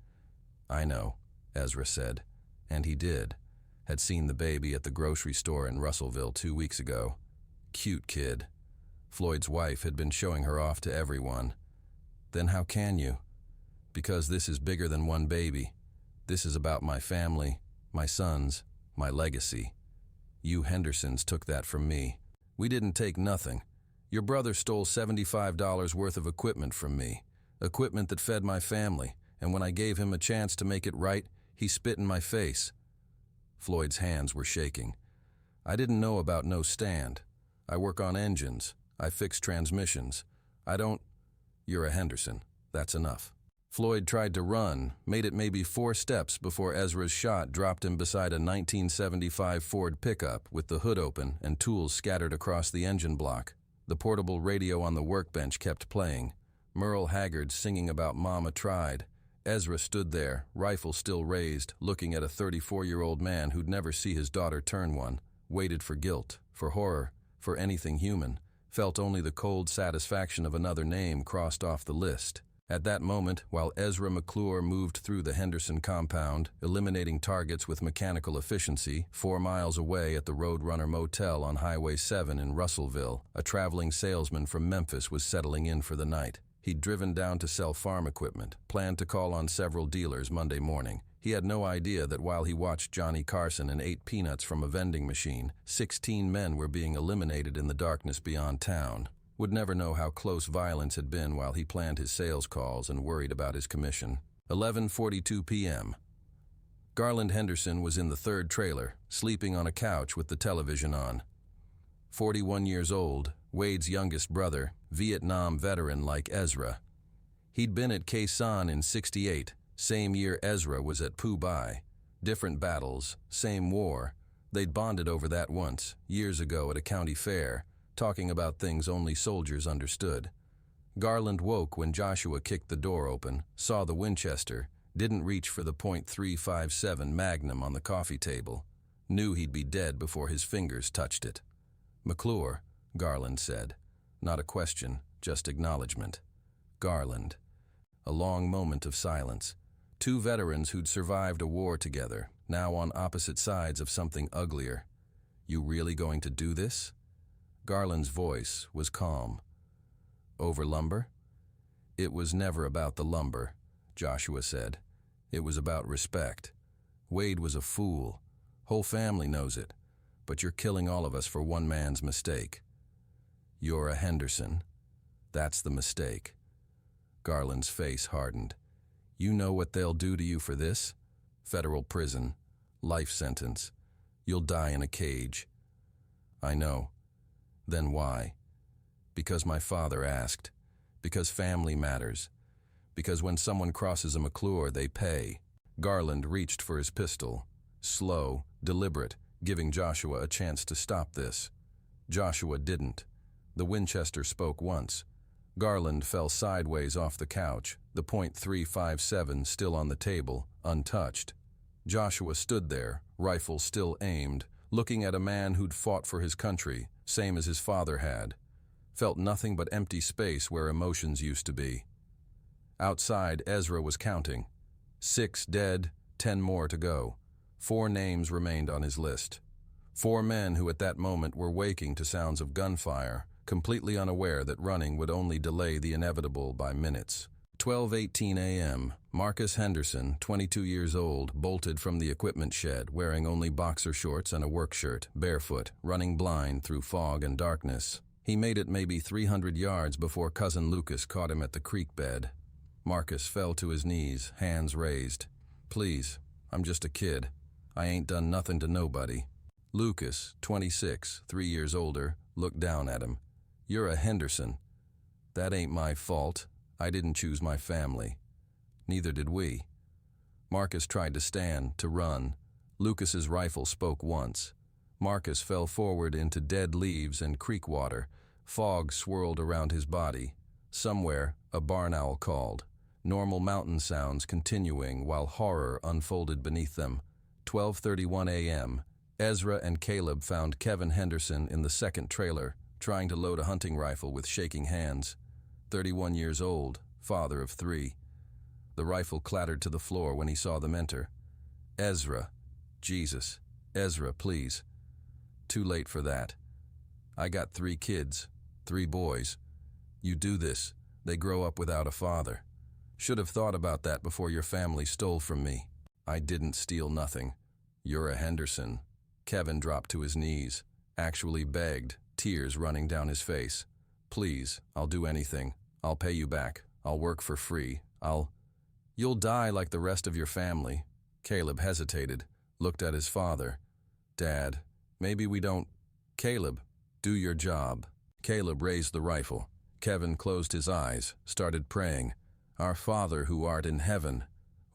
"I know," Ezra said. And he did. Had seen the baby at the grocery store in Russellville 2 weeks ago. Cute kid. Floyd's wife had been showing her off to everyone. "Then how can you?" "Because this is bigger than one baby. This is about my family, my sons, my legacy. You Hendersons took that from me. We didn't take nothing. Your brother stole $75 worth of equipment from me, equipment that fed my family, and when I gave him a chance to make it right, he spit in my face." Floyd's hands were shaking. "I didn't know about no stand. I work on engines. I fix transmissions. I don't—" "You're a Henderson. That's enough." Floyd tried to run, made it maybe 4 steps before Ezra's shot dropped him beside a 1975 Ford pickup with the hood open and tools scattered across the engine block. The portable radio on the workbench kept playing. Merle Haggard singing about Mama Tried. Ezra stood there, rifle still raised, looking at a 34-year-old man who'd never see his daughter turn one, waited for guilt, for horror, for anything human, felt only the cold satisfaction of another name crossed off the list. At that moment, while Ezra McClure moved through the Henderson compound, eliminating targets with mechanical efficiency, 4 miles away at the Roadrunner Motel on Highway 7 in Russellville, a traveling salesman from Memphis was settling in for the night. He'd driven down to sell farm equipment, planned to call on several dealers Monday morning. He had no idea that while he watched Johnny Carson and ate peanuts from a vending machine, 16 men were being eliminated in the darkness beyond town. Would never know how close violence had been while he planned his sales calls and worried about his commission. 11:42 p.m. Garland Henderson was in the third trailer, sleeping on a couch with the television on. 41 years old, Wade's youngest brother, Vietnam veteran like Ezra. He'd been at Khe Sanh in '68, same year Ezra was at Phu Bai. Different battles, same war. They'd bonded over that once, years ago at a county fair, talking about things only soldiers understood. Garland woke when Joshua kicked the door open, saw the Winchester, didn't reach for the .357 Magnum on the coffee table, knew he'd be dead before his fingers touched it. "McClure," Garland said. Not a question, just acknowledgement. Garland. A long moment of silence. 2 veterans who'd survived a war together, now on opposite sides of something uglier. "You really going to do this?" Garland's voice was calm. "Over lumber?" "It was never about the lumber," Joshua said. "It was about respect. Wade was a fool. Whole family knows it. But you're killing all of us for one man's mistake." "You're a Henderson. That's the mistake." Garland's face hardened. "You know what they'll do to you for this? Federal prison. Life sentence. You'll die in a cage." "I know." "Then why?" "Because my father asked. Because family matters. Because when someone crosses a McClure, they pay. Garland reached for his pistol. Slow, deliberate, giving Joshua a chance to stop this. Joshua didn't. The Winchester spoke once. Garland fell sideways off the couch, the .357 still on the table, untouched. Joshua stood there, rifle still aimed, looking at a man who'd fought for his country, same as his father had. Felt nothing but empty space where emotions used to be. Outside, Ezra was counting. 6 dead, 10 more to go. 4 names remained on his list. 4 men who at that moment were waking to sounds of gunfire, completely unaware that running would only delay the inevitable by minutes. 12:18 a.m., Marcus Henderson, 22 years old, bolted from the equipment shed, wearing only boxer shorts and a work shirt, barefoot, running blind through fog and darkness. He made it maybe 300 yards before Cousin Lucas caught him at the creek bed. Marcus fell to his knees, hands raised. "Please, I'm just a kid. I ain't done nothing to nobody." Lucas, 26, 3 years older, looked down at him. "You're a Henderson." "That ain't my fault. I didn't choose my family." "Neither did we." Marcus tried to stand, to run. Lucas's rifle spoke once. Marcus fell forward into dead leaves and creek water. Fog swirled around his body. Somewhere, a barn owl called. Normal mountain sounds continuing while horror unfolded beneath them. 12:31 a.m., Ezra and Caleb found Kevin Henderson in the second trailer, trying to load a hunting rifle with shaking hands. 31 years old, father of 3. The rifle clattered to the floor when he saw them enter. "Ezra. Jesus. Ezra, please." "Too late for that. I got 3 kids, 3 boys. You do this, they grow up without a father. Should have thought about that before your family stole from me." "I didn't steal nothing. You're a Henderson." Kevin dropped to his knees, actually begged, tears running down his face. "Please, I'll do anything. I'll pay you back. I'll work for free. You'll die like the rest of your family." Caleb hesitated, looked at his father. "Dad, maybe we don't." "Caleb, do your job." Caleb raised the rifle. Kevin closed his eyes, started praying. "Our Father who art in heaven."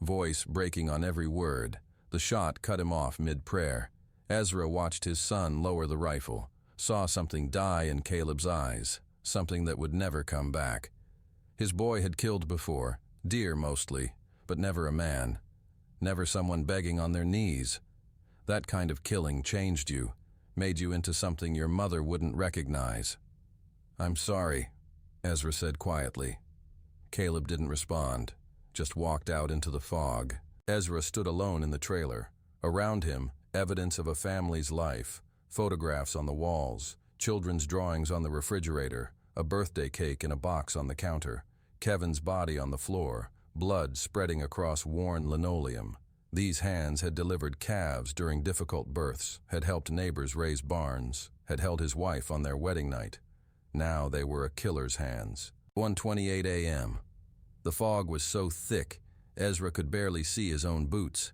Voice breaking on every word. The shot cut him off mid-prayer. Ezra watched his son lower the rifle, saw something die in Caleb's eyes, something that would never come back. His boy had killed before, deer mostly, but never a man. Never someone begging on their knees. That kind of killing changed you, made you into something your mother wouldn't recognize. "I'm sorry," Ezra said quietly. Caleb didn't respond, just walked out into the fog. Ezra stood alone in the trailer. Around him, evidence of a family's life, photographs on the walls, children's drawings on the refrigerator, a birthday cake in a box on the counter, Kevin's body on the floor, blood spreading across worn linoleum. These hands had delivered calves during difficult births, had helped neighbors raise barns, had held his wife on their wedding night. Now they were a killer's hands. 1:28 a.m. The fog was so thick, Ezra could barely see his own boots.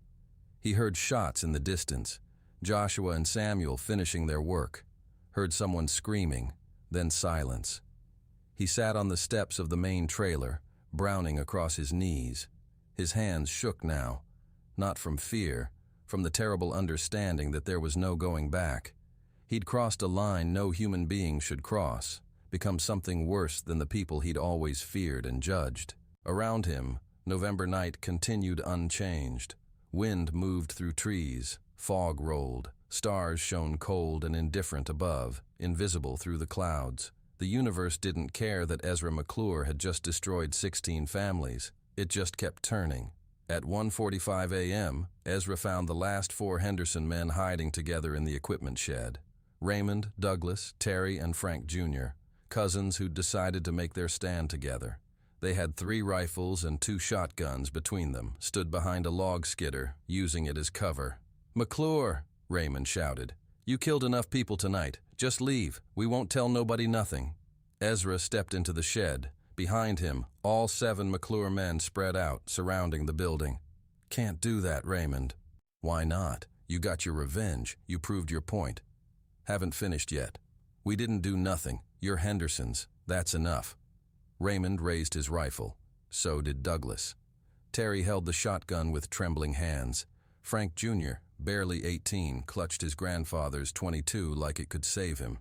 He heard shots in the distance, Joshua and Samuel finishing their work. Heard someone screaming, then silence. He sat on the steps of the main trailer, Browning across his knees. His hands shook now, not from fear, from the terrible understanding that there was no going back. He'd crossed a line no human being should cross, become something worse than the people he'd always feared and judged. Around him, November night continued unchanged. Wind moved through trees, fog rolled, stars shone cold and indifferent above, invisible through the clouds. The universe didn't care that Ezra McClure had just destroyed 16 families. It just kept turning. At 1:45 a.m., Ezra found the last 4 Henderson men hiding together in the equipment shed. Raymond, Douglas, Terry, and Frank Jr., cousins who'd decided to make their stand together. They had 3 rifles and 2 shotguns between them, stood behind a log skidder, using it as cover. "McClure," Raymond shouted, "you killed enough people tonight. Just leave. We won't tell nobody nothing." Ezra stepped into the shed. Behind him, all 7 McClure men spread out, surrounding the building. "Can't do that, Raymond." "Why not? You got your revenge. You proved your point." "Haven't finished yet. We didn't do nothing. You're Hendersons. That's enough." Raymond raised his rifle. So did Douglas. Terry held the shotgun with trembling hands. Frank Jr., barely 18, clutched his grandfather's .22 like it could save him.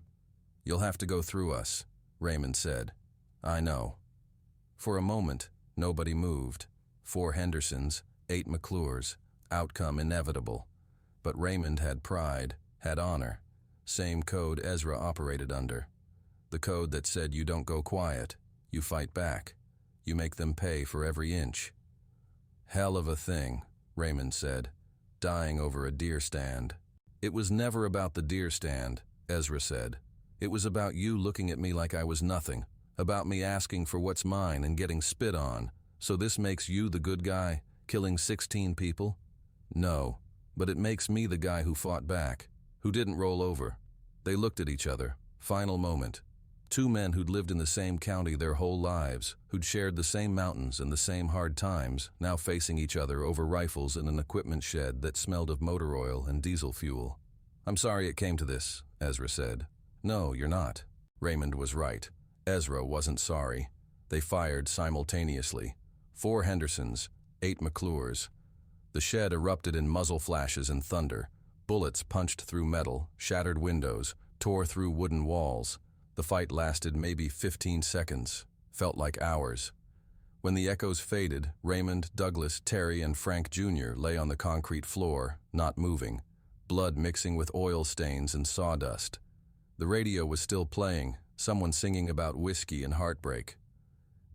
"You'll have to go through us," Raymond said. "I know." For a moment, nobody moved. 4 Hendersons, 8 McClures. Outcome inevitable. But Raymond had pride, had honor. Same code Ezra operated under. The code that said you don't go quiet, you fight back. You make them pay for every inch. "Hell of a thing," Raymond said, "dying over a deer stand." "It was never about the deer stand," Ezra said. "It was about you looking at me like I was nothing, about me asking for what's mine and getting spit on. So this makes you the good guy, killing 16 people?" "No, but it makes me the guy who fought back, who didn't roll over." They looked at each other. Final moment. 2 men who'd lived in the same county their whole lives, who'd shared the same mountains and the same hard times, now facing each other over rifles in an equipment shed that smelled of motor oil and diesel fuel. "I'm sorry it came to this," Ezra said. "No, you're not." Raymond was right. Ezra wasn't sorry. They fired simultaneously. 4 Hendersons, 8 McClures. The shed erupted in muzzle flashes and thunder. Bullets punched through metal, shattered windows, tore through wooden walls. The fight lasted maybe 15 seconds, felt like hours. When the echoes faded, Raymond, Douglas, Terry, and Frank Jr. lay on the concrete floor, not moving, blood mixing with oil stains and sawdust. The radio was still playing, someone singing about whiskey and heartbreak.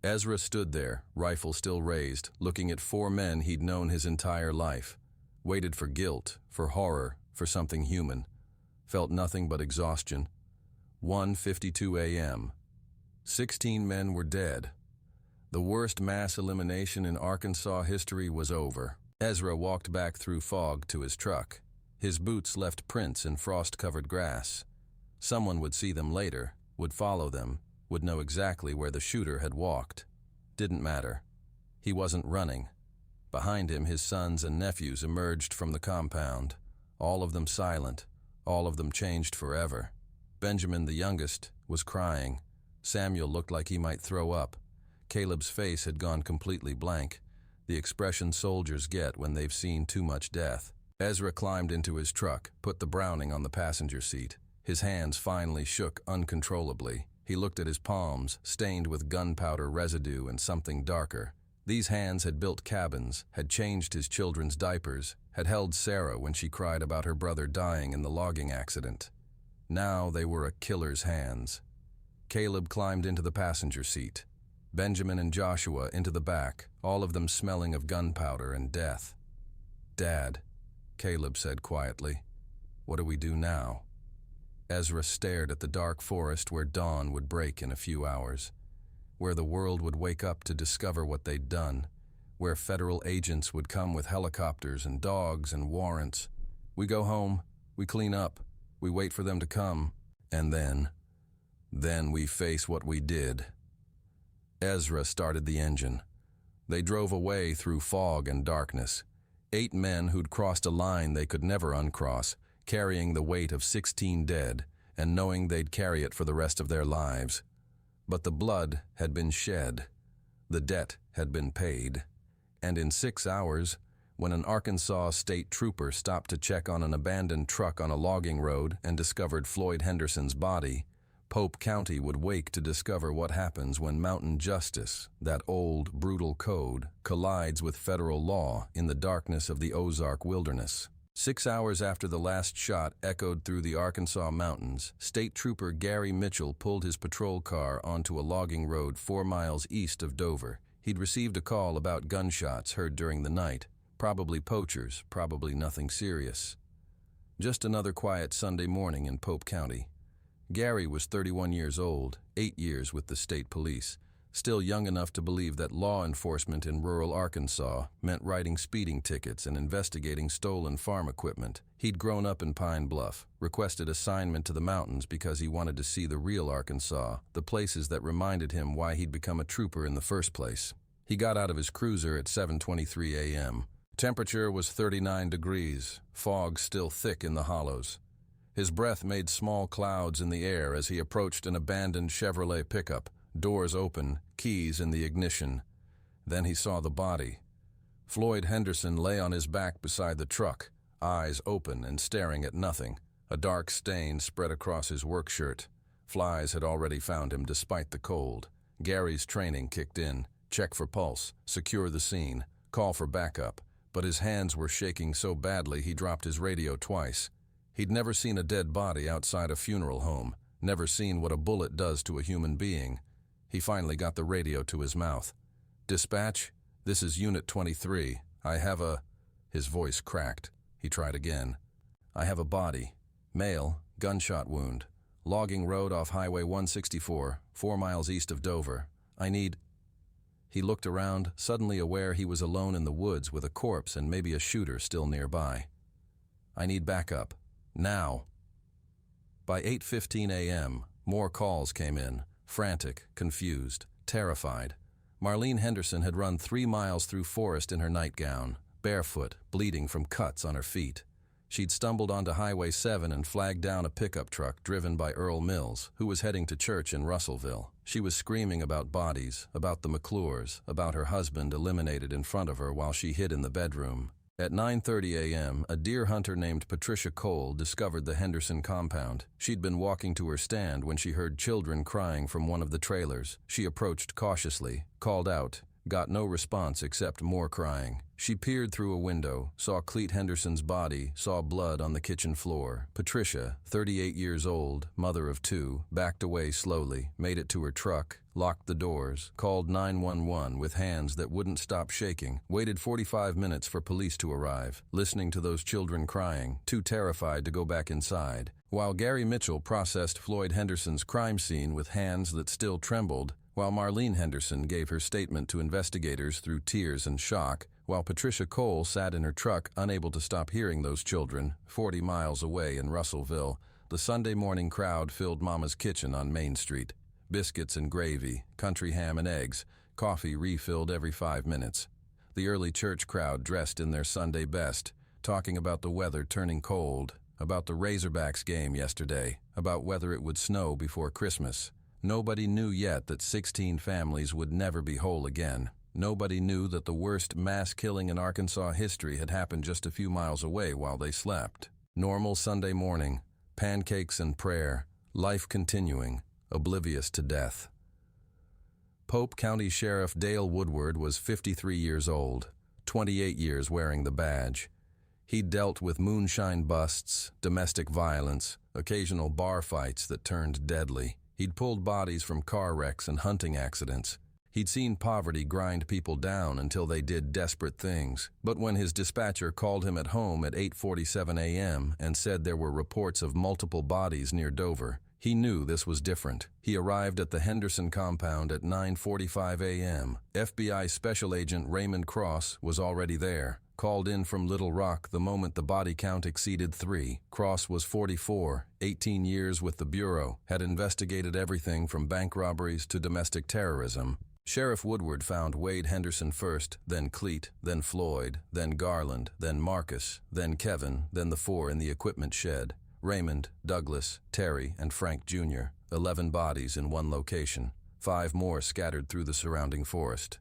Ezra stood there, rifle still raised, looking at 4 men he'd known his entire life. Waited for guilt, for horror, for something human. Felt nothing but exhaustion. 1:52 a.m. 16 men were dead. The worst mass elimination in Arkansas history was over. Ezra walked back through fog to his truck. His boots left prints in frost-covered grass. Someone would see them later, would follow them, would know exactly where the shooter had walked. Didn't matter. He wasn't running. Behind him, his sons and nephews emerged from the compound, all of them silent, all of them changed forever. Benjamin, the youngest, was crying. Samuel looked like he might throw up. Caleb's face had gone completely blank, the expression soldiers get when they've seen too much death. Ezra climbed into his truck, put the Browning on the passenger seat. His hands finally shook uncontrollably. He looked at his palms, stained with gunpowder residue and something darker. These hands had built cabins, had changed his children's diapers, had held Sarah when she cried about her brother dying in the logging accident. Now they were a killer's hands. Caleb climbed into the passenger seat. Benjamin and Joshua into the back, all of them smelling of gunpowder and death. "Dad," Caleb said quietly, "what do we do now?" Ezra stared at the dark forest where dawn would break in a few hours, where the world would wake up to discover what they'd done, where federal agents would come with helicopters and dogs and warrants. "We go home, we clean up, we wait for them to come, and then we face what we did." Ezra started the engine. They drove away through fog and darkness. 8 men who'd crossed a line they could never uncross, carrying the weight of 16 dead, and knowing they'd carry it for the rest of their lives. But the blood had been shed. The debt had been paid. And in 6 hours, when an Arkansas state trooper stopped to check on an abandoned truck on a logging road and discovered Floyd Henderson's body, Pope County would wake to discover what happens when mountain justice, that old, brutal code, collides with federal law in the darkness of the Ozark wilderness. 6 hours after the last shot echoed through the Arkansas mountains, State Trooper Gary Mitchell pulled his patrol car onto a logging road 4 miles east of Dover. He'd received a call about gunshots heard during the night. Probably poachers, probably nothing serious. Just another quiet Sunday morning in Pope County. Gary was 31 years old, 8 years with the state police, still young enough to believe that law enforcement in rural Arkansas meant writing speeding tickets and investigating stolen farm equipment. He'd grown up in Pine Bluff, requested assignment to the mountains because he wanted to see the real Arkansas, the places that reminded him why he'd become a trooper in the first place. He got out of his cruiser at 7:23 a.m. Temperature was 39 degrees, fog still thick in the hollows. His breath made small clouds in the air as he approached an abandoned Chevrolet pickup, doors open, keys in the ignition. Then he saw the body. Floyd Henderson lay on his back beside the truck, eyes open and staring at nothing. A dark stain spread across his work shirt. Flies had already found him despite the cold. Gary's training kicked in. Check for pulse, secure the scene, call for backup. But his hands were shaking so badly he dropped his radio twice. He'd never seen a dead body outside a funeral home, never seen what a bullet does to a human being. He finally got the radio to his mouth. "Dispatch, this is Unit 23. I have a..." His voice cracked. He tried again. "I have a body. Male, gunshot wound. Logging road off Highway 164, 4 miles east of Dover. I need..." He looked around, suddenly aware he was alone in the woods with a corpse and maybe a shooter still nearby. "I need backup. Now." By 8:15 a.m., more calls came in, frantic, confused, terrified. Marlene Henderson had run 3 miles through forest in her nightgown, barefoot, bleeding from cuts on her feet. She'd stumbled onto Highway 7 and flagged down a pickup truck driven by Earl Mills, who was heading to church in Russellville. She was screaming about bodies, about the McClures, about her husband eliminated in front of her while she hid in the bedroom. At 9:30 a.m., a deer hunter named Patricia Cole discovered the Henderson compound. She'd been walking to her stand when she heard children crying from one of the trailers. She approached cautiously, called out, got no response except more crying. She peered through a window, saw Cleet Henderson's body, saw blood on the kitchen floor. Patricia, 38 years old, mother of 2, backed away slowly, made it to her truck, locked the doors, called 911 with hands that wouldn't stop shaking, waited 45 minutes for police to arrive, listening to those children crying, too terrified to go back inside. While Gary Mitchell processed Floyd Henderson's crime scene with hands that still trembled, while Marlene Henderson gave her statement to investigators through tears and shock, while Patricia Cole sat in her truck unable to stop hearing those children, 40 miles away in Russellville, the Sunday morning crowd filled Mama's Kitchen on Main Street. Biscuits and gravy, country ham and eggs, coffee refilled every 5 minutes. The early church crowd dressed in their Sunday best, talking about the weather turning cold, about the Razorbacks game yesterday, about whether it would snow before Christmas. Nobody knew yet that 16 families would never be whole again. Nobody knew that the worst mass killing in Arkansas history had happened just a few miles away while they slept. Normal Sunday morning, pancakes and prayer, life continuing, oblivious to death. Pope County Sheriff Dale Woodward was 53 years old, 28 years wearing the badge. He'd dealt with moonshine busts, domestic violence, occasional bar fights that turned deadly. He'd pulled bodies from car wrecks and hunting accidents. He'd seen poverty grind people down until they did desperate things. But when his dispatcher called him at home at 8:47 a.m. and said there were reports of multiple bodies near Dover, he knew this was different. He arrived at the Henderson compound at 9:45 a.m. FBI Special Agent Raymond Cross was already there. Called in from Little Rock the moment the body count exceeded 3. Cross was 44, 18 years with the Bureau, had investigated everything from bank robberies to domestic terrorism. Sheriff Woodward found Wade Henderson first, then Cleet, then Floyd, then Garland, then Marcus, then Kevin, then the 4 in the equipment shed. Raymond, Douglas, Terry, and Frank Jr., 11 bodies in one location, 5 more scattered through the surrounding forest.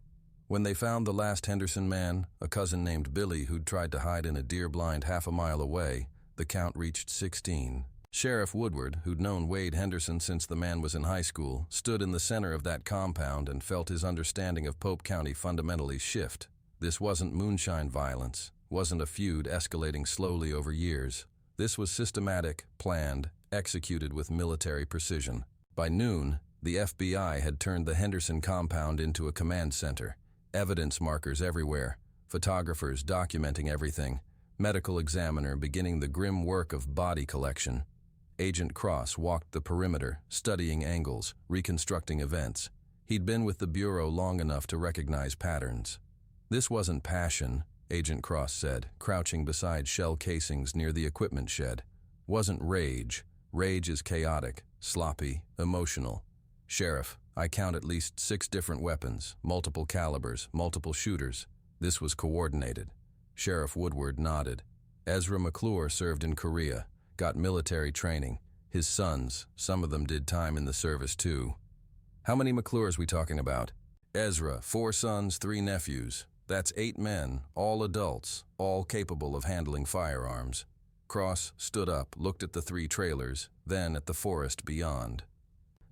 When they found the last Henderson man, a cousin named Billy who'd tried to hide in a deer blind half a mile away, the count reached 16. Sheriff Woodward, who'd known Wade Henderson since the man was in high school, stood in the center of that compound and felt his understanding of Pope County fundamentally shift. This wasn't moonshine violence, wasn't a feud escalating slowly over years. This was systematic, planned, executed with military precision. By noon, the FBI had turned the Henderson compound into a command center. Evidence markers everywhere, photographers documenting everything, medical examiner beginning the grim work of body collection. Agent Cross walked the perimeter, studying angles, reconstructing events. He'd been with the Bureau long enough to recognize patterns. This wasn't passion, Agent Cross said, crouching beside shell casings near the equipment shed. Wasn't rage. Rage is chaotic, sloppy, emotional. Sheriff, I count at least 6 different weapons, multiple calibers, multiple shooters. This was coordinated. Sheriff Woodward nodded. Ezra McClure served in Korea, got military training. His sons, some of them did time in the service too. How many McClures we talking about? Ezra, 4 sons, 3 nephews. That's 8 men, all adults, all capable of handling firearms. Cross stood up, looked at the 3 trailers, then at the forest beyond.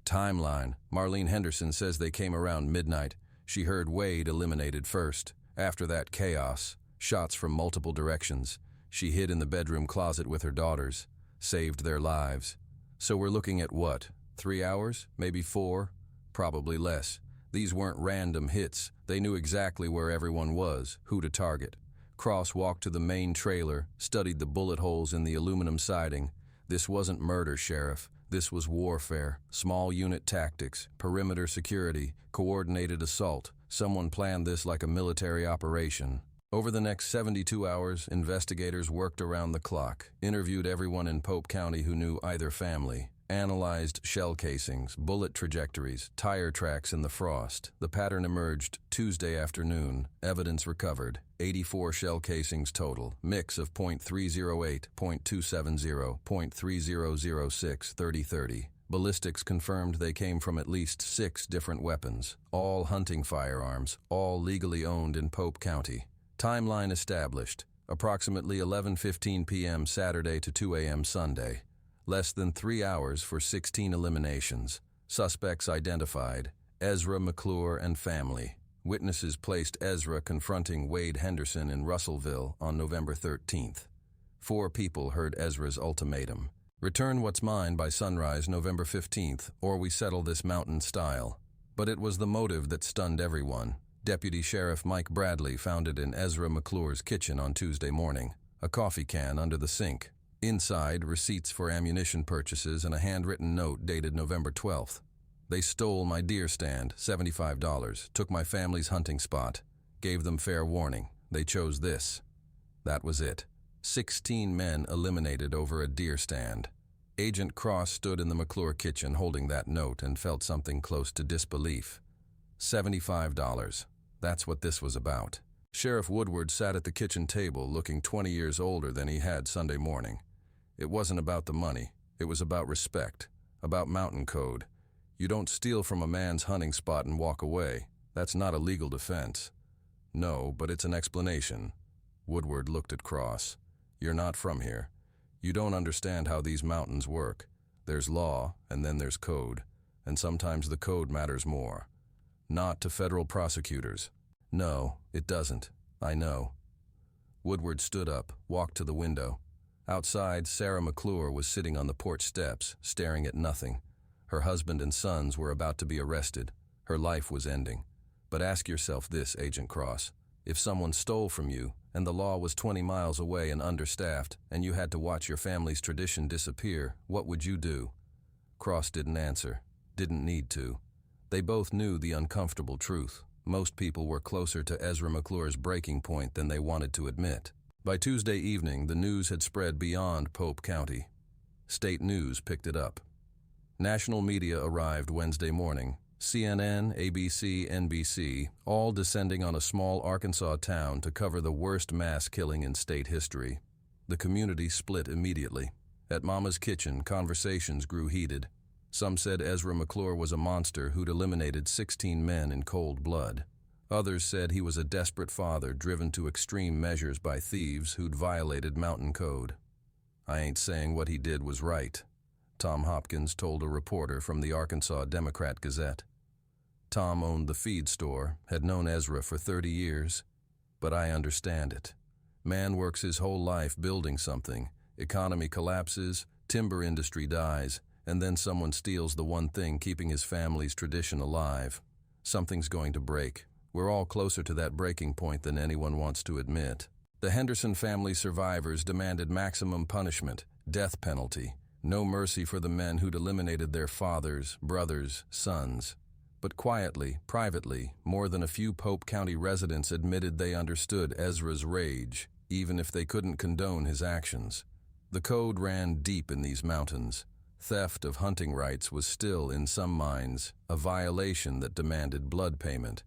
Timeline. Marlene Henderson says they came around midnight. She heard Wade eliminated first. After that, chaos. Shots from multiple directions. She hid in the bedroom closet with her daughters. Saved their lives. So we're looking at what? 3 hours? Maybe 4? Probably less. These weren't random hits. They knew exactly where everyone was, who to target. Cross walked to the main trailer, studied the bullet holes in the aluminum siding. This wasn't murder, Sheriff. This was warfare, small unit tactics, perimeter security, coordinated assault. Someone planned this like a military operation. Over the next 72 hours, investigators worked around the clock, interviewed everyone in Pope County who knew either family, analyzed shell casings, bullet trajectories, tire tracks in the frost. The pattern emerged Tuesday afternoon. Evidence recovered. 84 shell casings total. Mix of .308, .270, .3006, 30-30. Ballistics confirmed they came from at least 6 different weapons. All hunting firearms, all legally owned in Pope County. Timeline established. Approximately 11:15 p.m. Saturday to 2 a.m. Sunday. Less than 3 hours for 16 eliminations. Suspects identified: Ezra McClure and family. Witnesses placed Ezra confronting Wade Henderson in Russellville on November 13th. 4 people heard Ezra's ultimatum: return what's mine by sunrise November 15th, or we settle this mountain style. But it was the motive that stunned everyone. Deputy Sheriff Mike Bradley found it in Ezra McClure's kitchen on Tuesday morning. A coffee can under the sink. Inside, receipts for ammunition purchases and a handwritten note dated November 12th. They stole my deer stand, $75, took my family's hunting spot, gave them fair warning. They chose this. That was it. 16 men eliminated over a deer stand. Agent Cross stood in the McClure kitchen holding that note and felt something close to disbelief. $75. That's what this was about. Sheriff Woodward sat at the kitchen table looking 20 years older than he had Sunday morning. It wasn't about the money. It was about respect, about mountain code. You don't steal from a man's hunting spot and walk away. That's not a legal defense. No, but it's an explanation. Woodward looked at Cross. You're not from here. You don't understand how these mountains work. There's law, and then there's code. And sometimes the code matters more. Not to federal prosecutors. No, it doesn't. I know. Woodward stood up, walked to the window. Outside, Sarah McClure was sitting on the porch steps, staring at nothing. Her husband and sons were about to be arrested. Her life was ending. But ask yourself this, Agent Cross. If someone stole from you, and the law was 20 miles away and understaffed, and you had to watch your family's tradition disappear, what would you do? Cross didn't answer. Didn't need to. They both knew the uncomfortable truth. Most people were closer to Ezra McClure's breaking point than they wanted to admit. By Tuesday evening, the news had spread beyond Pope County. State news picked it up. National media arrived Wednesday morning. CNN, ABC, NBC, all descending on a small Arkansas town to cover the worst mass killing in state history. The community split immediately. At Mama's kitchen, conversations grew heated. Some said Ezra McClure was a monster who'd eliminated 16 men in cold blood. Others said he was a desperate father driven to extreme measures by thieves who'd violated mountain code. I ain't saying what he did was right, Tom Hopkins told a reporter from the Arkansas Democrat-Gazette. Tom owned the feed store, had known Ezra for 30 years. But I understand it. Man works his whole life building something. Economy collapses, timber industry dies, and then someone steals the one thing keeping his family's tradition alive. Something's going to break. We're all closer to that breaking point than anyone wants to admit. The Henderson family survivors demanded maximum punishment, death penalty, no mercy for the men who'd eliminated their fathers, brothers, sons. But quietly, privately, more than a few Pope County residents admitted they understood Ezra's rage, even if they couldn't condone his actions. The code ran deep in these mountains. Theft of hunting rights was still, in some minds, a violation that demanded blood payment.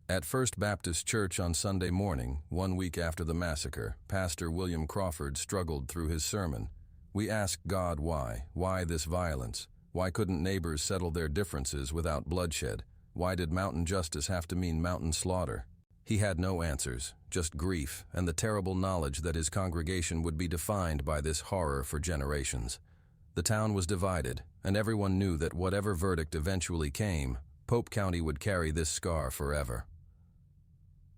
At First Baptist Church on Sunday morning, 1 week after the massacre, Pastor William Crawford struggled through his sermon. We asked God why this violence? Why couldn't neighbors settle their differences without bloodshed? Why did mountain justice have to mean mountain slaughter? He had no answers, just grief and the terrible knowledge that his congregation would be defined by this horror for generations. The town was divided, and everyone knew that whatever verdict eventually came, Pope County would carry this scar forever.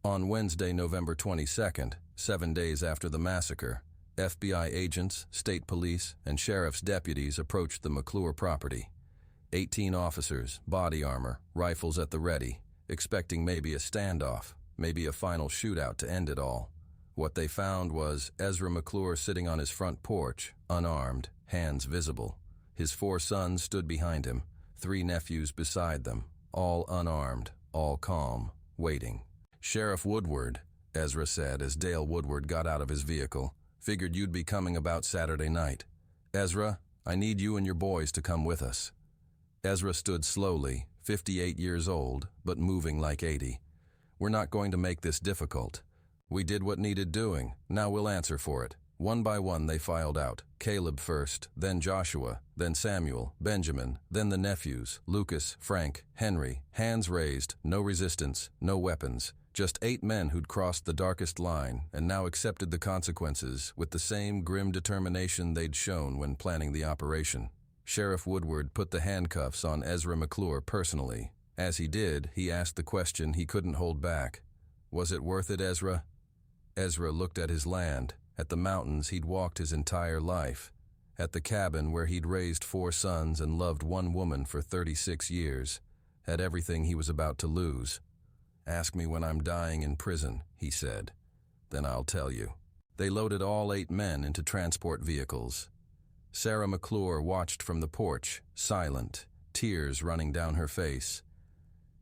On Wednesday, November 22nd, 7 days after the massacre, FBI agents, state police, and sheriff's deputies approached the McClure property. 18 officers, body armor, rifles at the ready, expecting maybe a standoff, maybe a final shootout to end it all. What they found was Ezra McClure sitting on his front porch, unarmed, hands visible. His 4 sons stood behind him, 3 nephews beside them, all unarmed, all calm, waiting. "Sheriff Woodward," Ezra said as Dale Woodward got out of his vehicle, "figured you'd be coming about Saturday night. Ezra, I need you and your boys to come with us." Ezra stood slowly, 58 years old, but moving like 80. "We're not going to make this difficult. We did what needed doing, now we'll answer for it." One by one they filed out. Caleb first, then Joshua, then Samuel, Benjamin, then the nephews, Lucas, Frank, Henry, hands raised, no resistance, no weapons. Just 8 men who'd crossed the darkest line and now accepted the consequences with the same grim determination they'd shown when planning the operation. Sheriff Woodward put the handcuffs on Ezra McClure personally. As he did, he asked the question he couldn't hold back. "Was it worth it, Ezra?" Ezra looked at his land, at the mountains he'd walked his entire life, at the cabin where he'd raised 4 sons and loved 1 woman for 36 years, at everything he was about to lose. "Ask me when I'm dying in prison," he said. "Then I'll tell you." They loaded all 8 men into transport vehicles. Sarah McClure watched from the porch, silent, tears running down her face.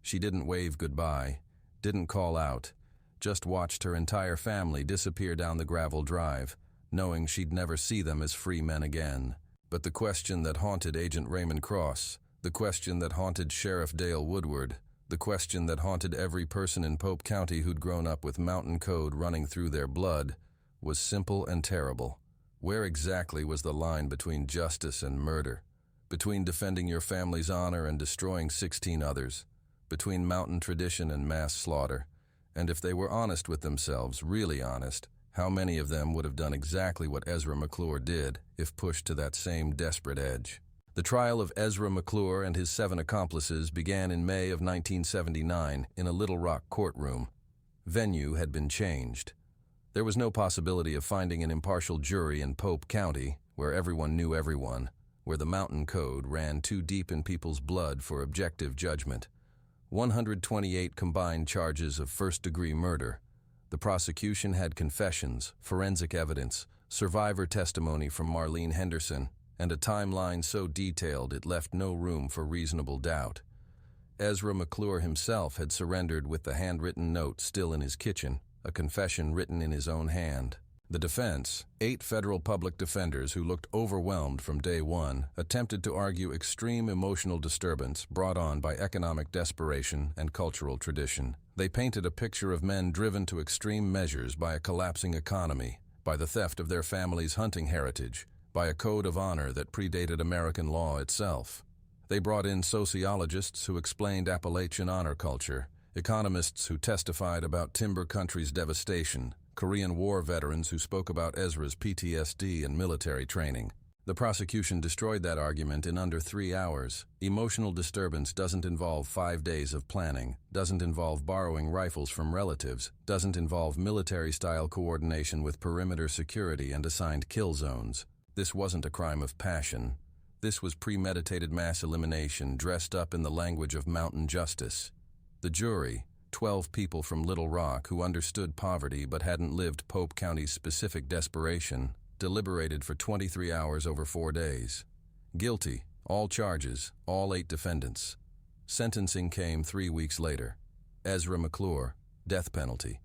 She didn't wave goodbye, didn't call out, just watched her entire family disappear down the gravel drive, knowing she'd never see them as free men again. But the question that haunted Agent Raymond Cross, the question that haunted Sheriff Dale Woodward, the question that haunted every person in Pope County who'd grown up with mountain code running through their blood, was simple and terrible. Where exactly was the line between justice and murder? Between defending your family's honor and destroying 16 others? Between mountain tradition and mass slaughter? And if they were honest with themselves, really honest, how many of them would have done exactly what Ezra McClure did if pushed to that same desperate edge? The trial of Ezra McClure and his 7 accomplices began in May of 1979 in a Little Rock courtroom. Venue had been changed. There was no possibility of finding an impartial jury in Pope County, where everyone knew everyone, where the mountain code ran too deep in people's blood for objective judgment. 128 combined charges of first-degree murder. The prosecution had confessions, forensic evidence, survivor testimony from Marlene Henderson, and a timeline so detailed it left no room for reasonable doubt. Ezra McClure himself had surrendered with the handwritten note still in his kitchen, a confession written in his own hand. The defense, 8 federal public defenders who looked overwhelmed from day one, attempted to argue extreme emotional disturbance brought on by economic desperation and cultural tradition. They painted a picture of men driven to extreme measures by a collapsing economy, by the theft of their family's hunting heritage, by a code of honor that predated American law itself. They brought in sociologists who explained Appalachian honor culture, economists who testified about timber country's devastation, Korean War veterans who spoke about Ezra's PTSD and military training. The prosecution destroyed that argument in under 3 hours. Emotional disturbance doesn't involve 5 days of planning, doesn't involve borrowing rifles from relatives, doesn't involve military-style coordination with perimeter security and assigned kill zones. This wasn't a crime of passion. This was premeditated mass elimination dressed up in the language of mountain justice. The jury, 12 people from Little Rock who understood poverty but hadn't lived Pope County's specific desperation, deliberated for 23 hours over 4 days. Guilty, all charges, all 8 defendants. Sentencing came 3 weeks later. Ezra McClure, death penalty.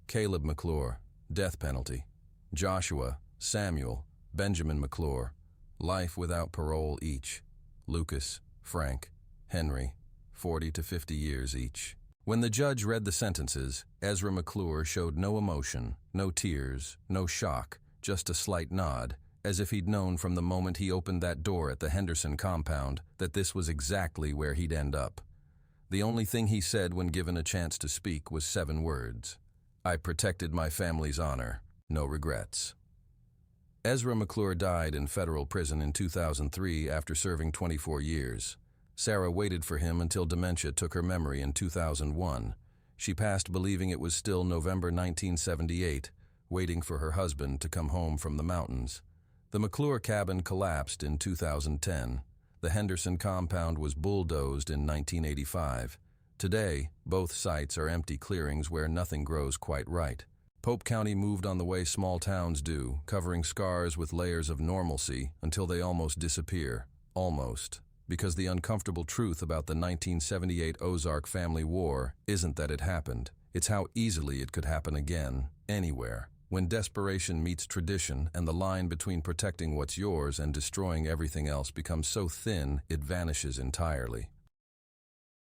Caleb McClure, death penalty. Joshua, Samuel, Benjamin McClure, life without parole each. Lucas, Frank, Henry, 40 to 50 years each. When the judge read the sentences, Ezra McClure showed no emotion, no tears, no shock, just a slight nod, as if he'd known from the moment he opened that door at the Henderson compound that this was exactly where he'd end up. The only thing he said when given a chance to speak was 7 words. "I protected my family's honor. No regrets." Ezra McClure died in federal prison in 2003 after serving 24 years. Sarah waited for him until dementia took her memory in 2001. She passed believing it was still November 1978, waiting for her husband to come home from the mountains. The McClure cabin collapsed in 2010. The Henderson compound was bulldozed in 1985. Today, both sites are empty clearings where nothing grows quite right. Pope County moved on the way small towns do, covering scars with layers of normalcy until they almost disappear. Almost. Because the uncomfortable truth about the 1978 Ozark Family War isn't that it happened. It's how easily it could happen again, anywhere. When desperation meets tradition and the line between protecting what's yours and destroying everything else becomes so thin it vanishes entirely.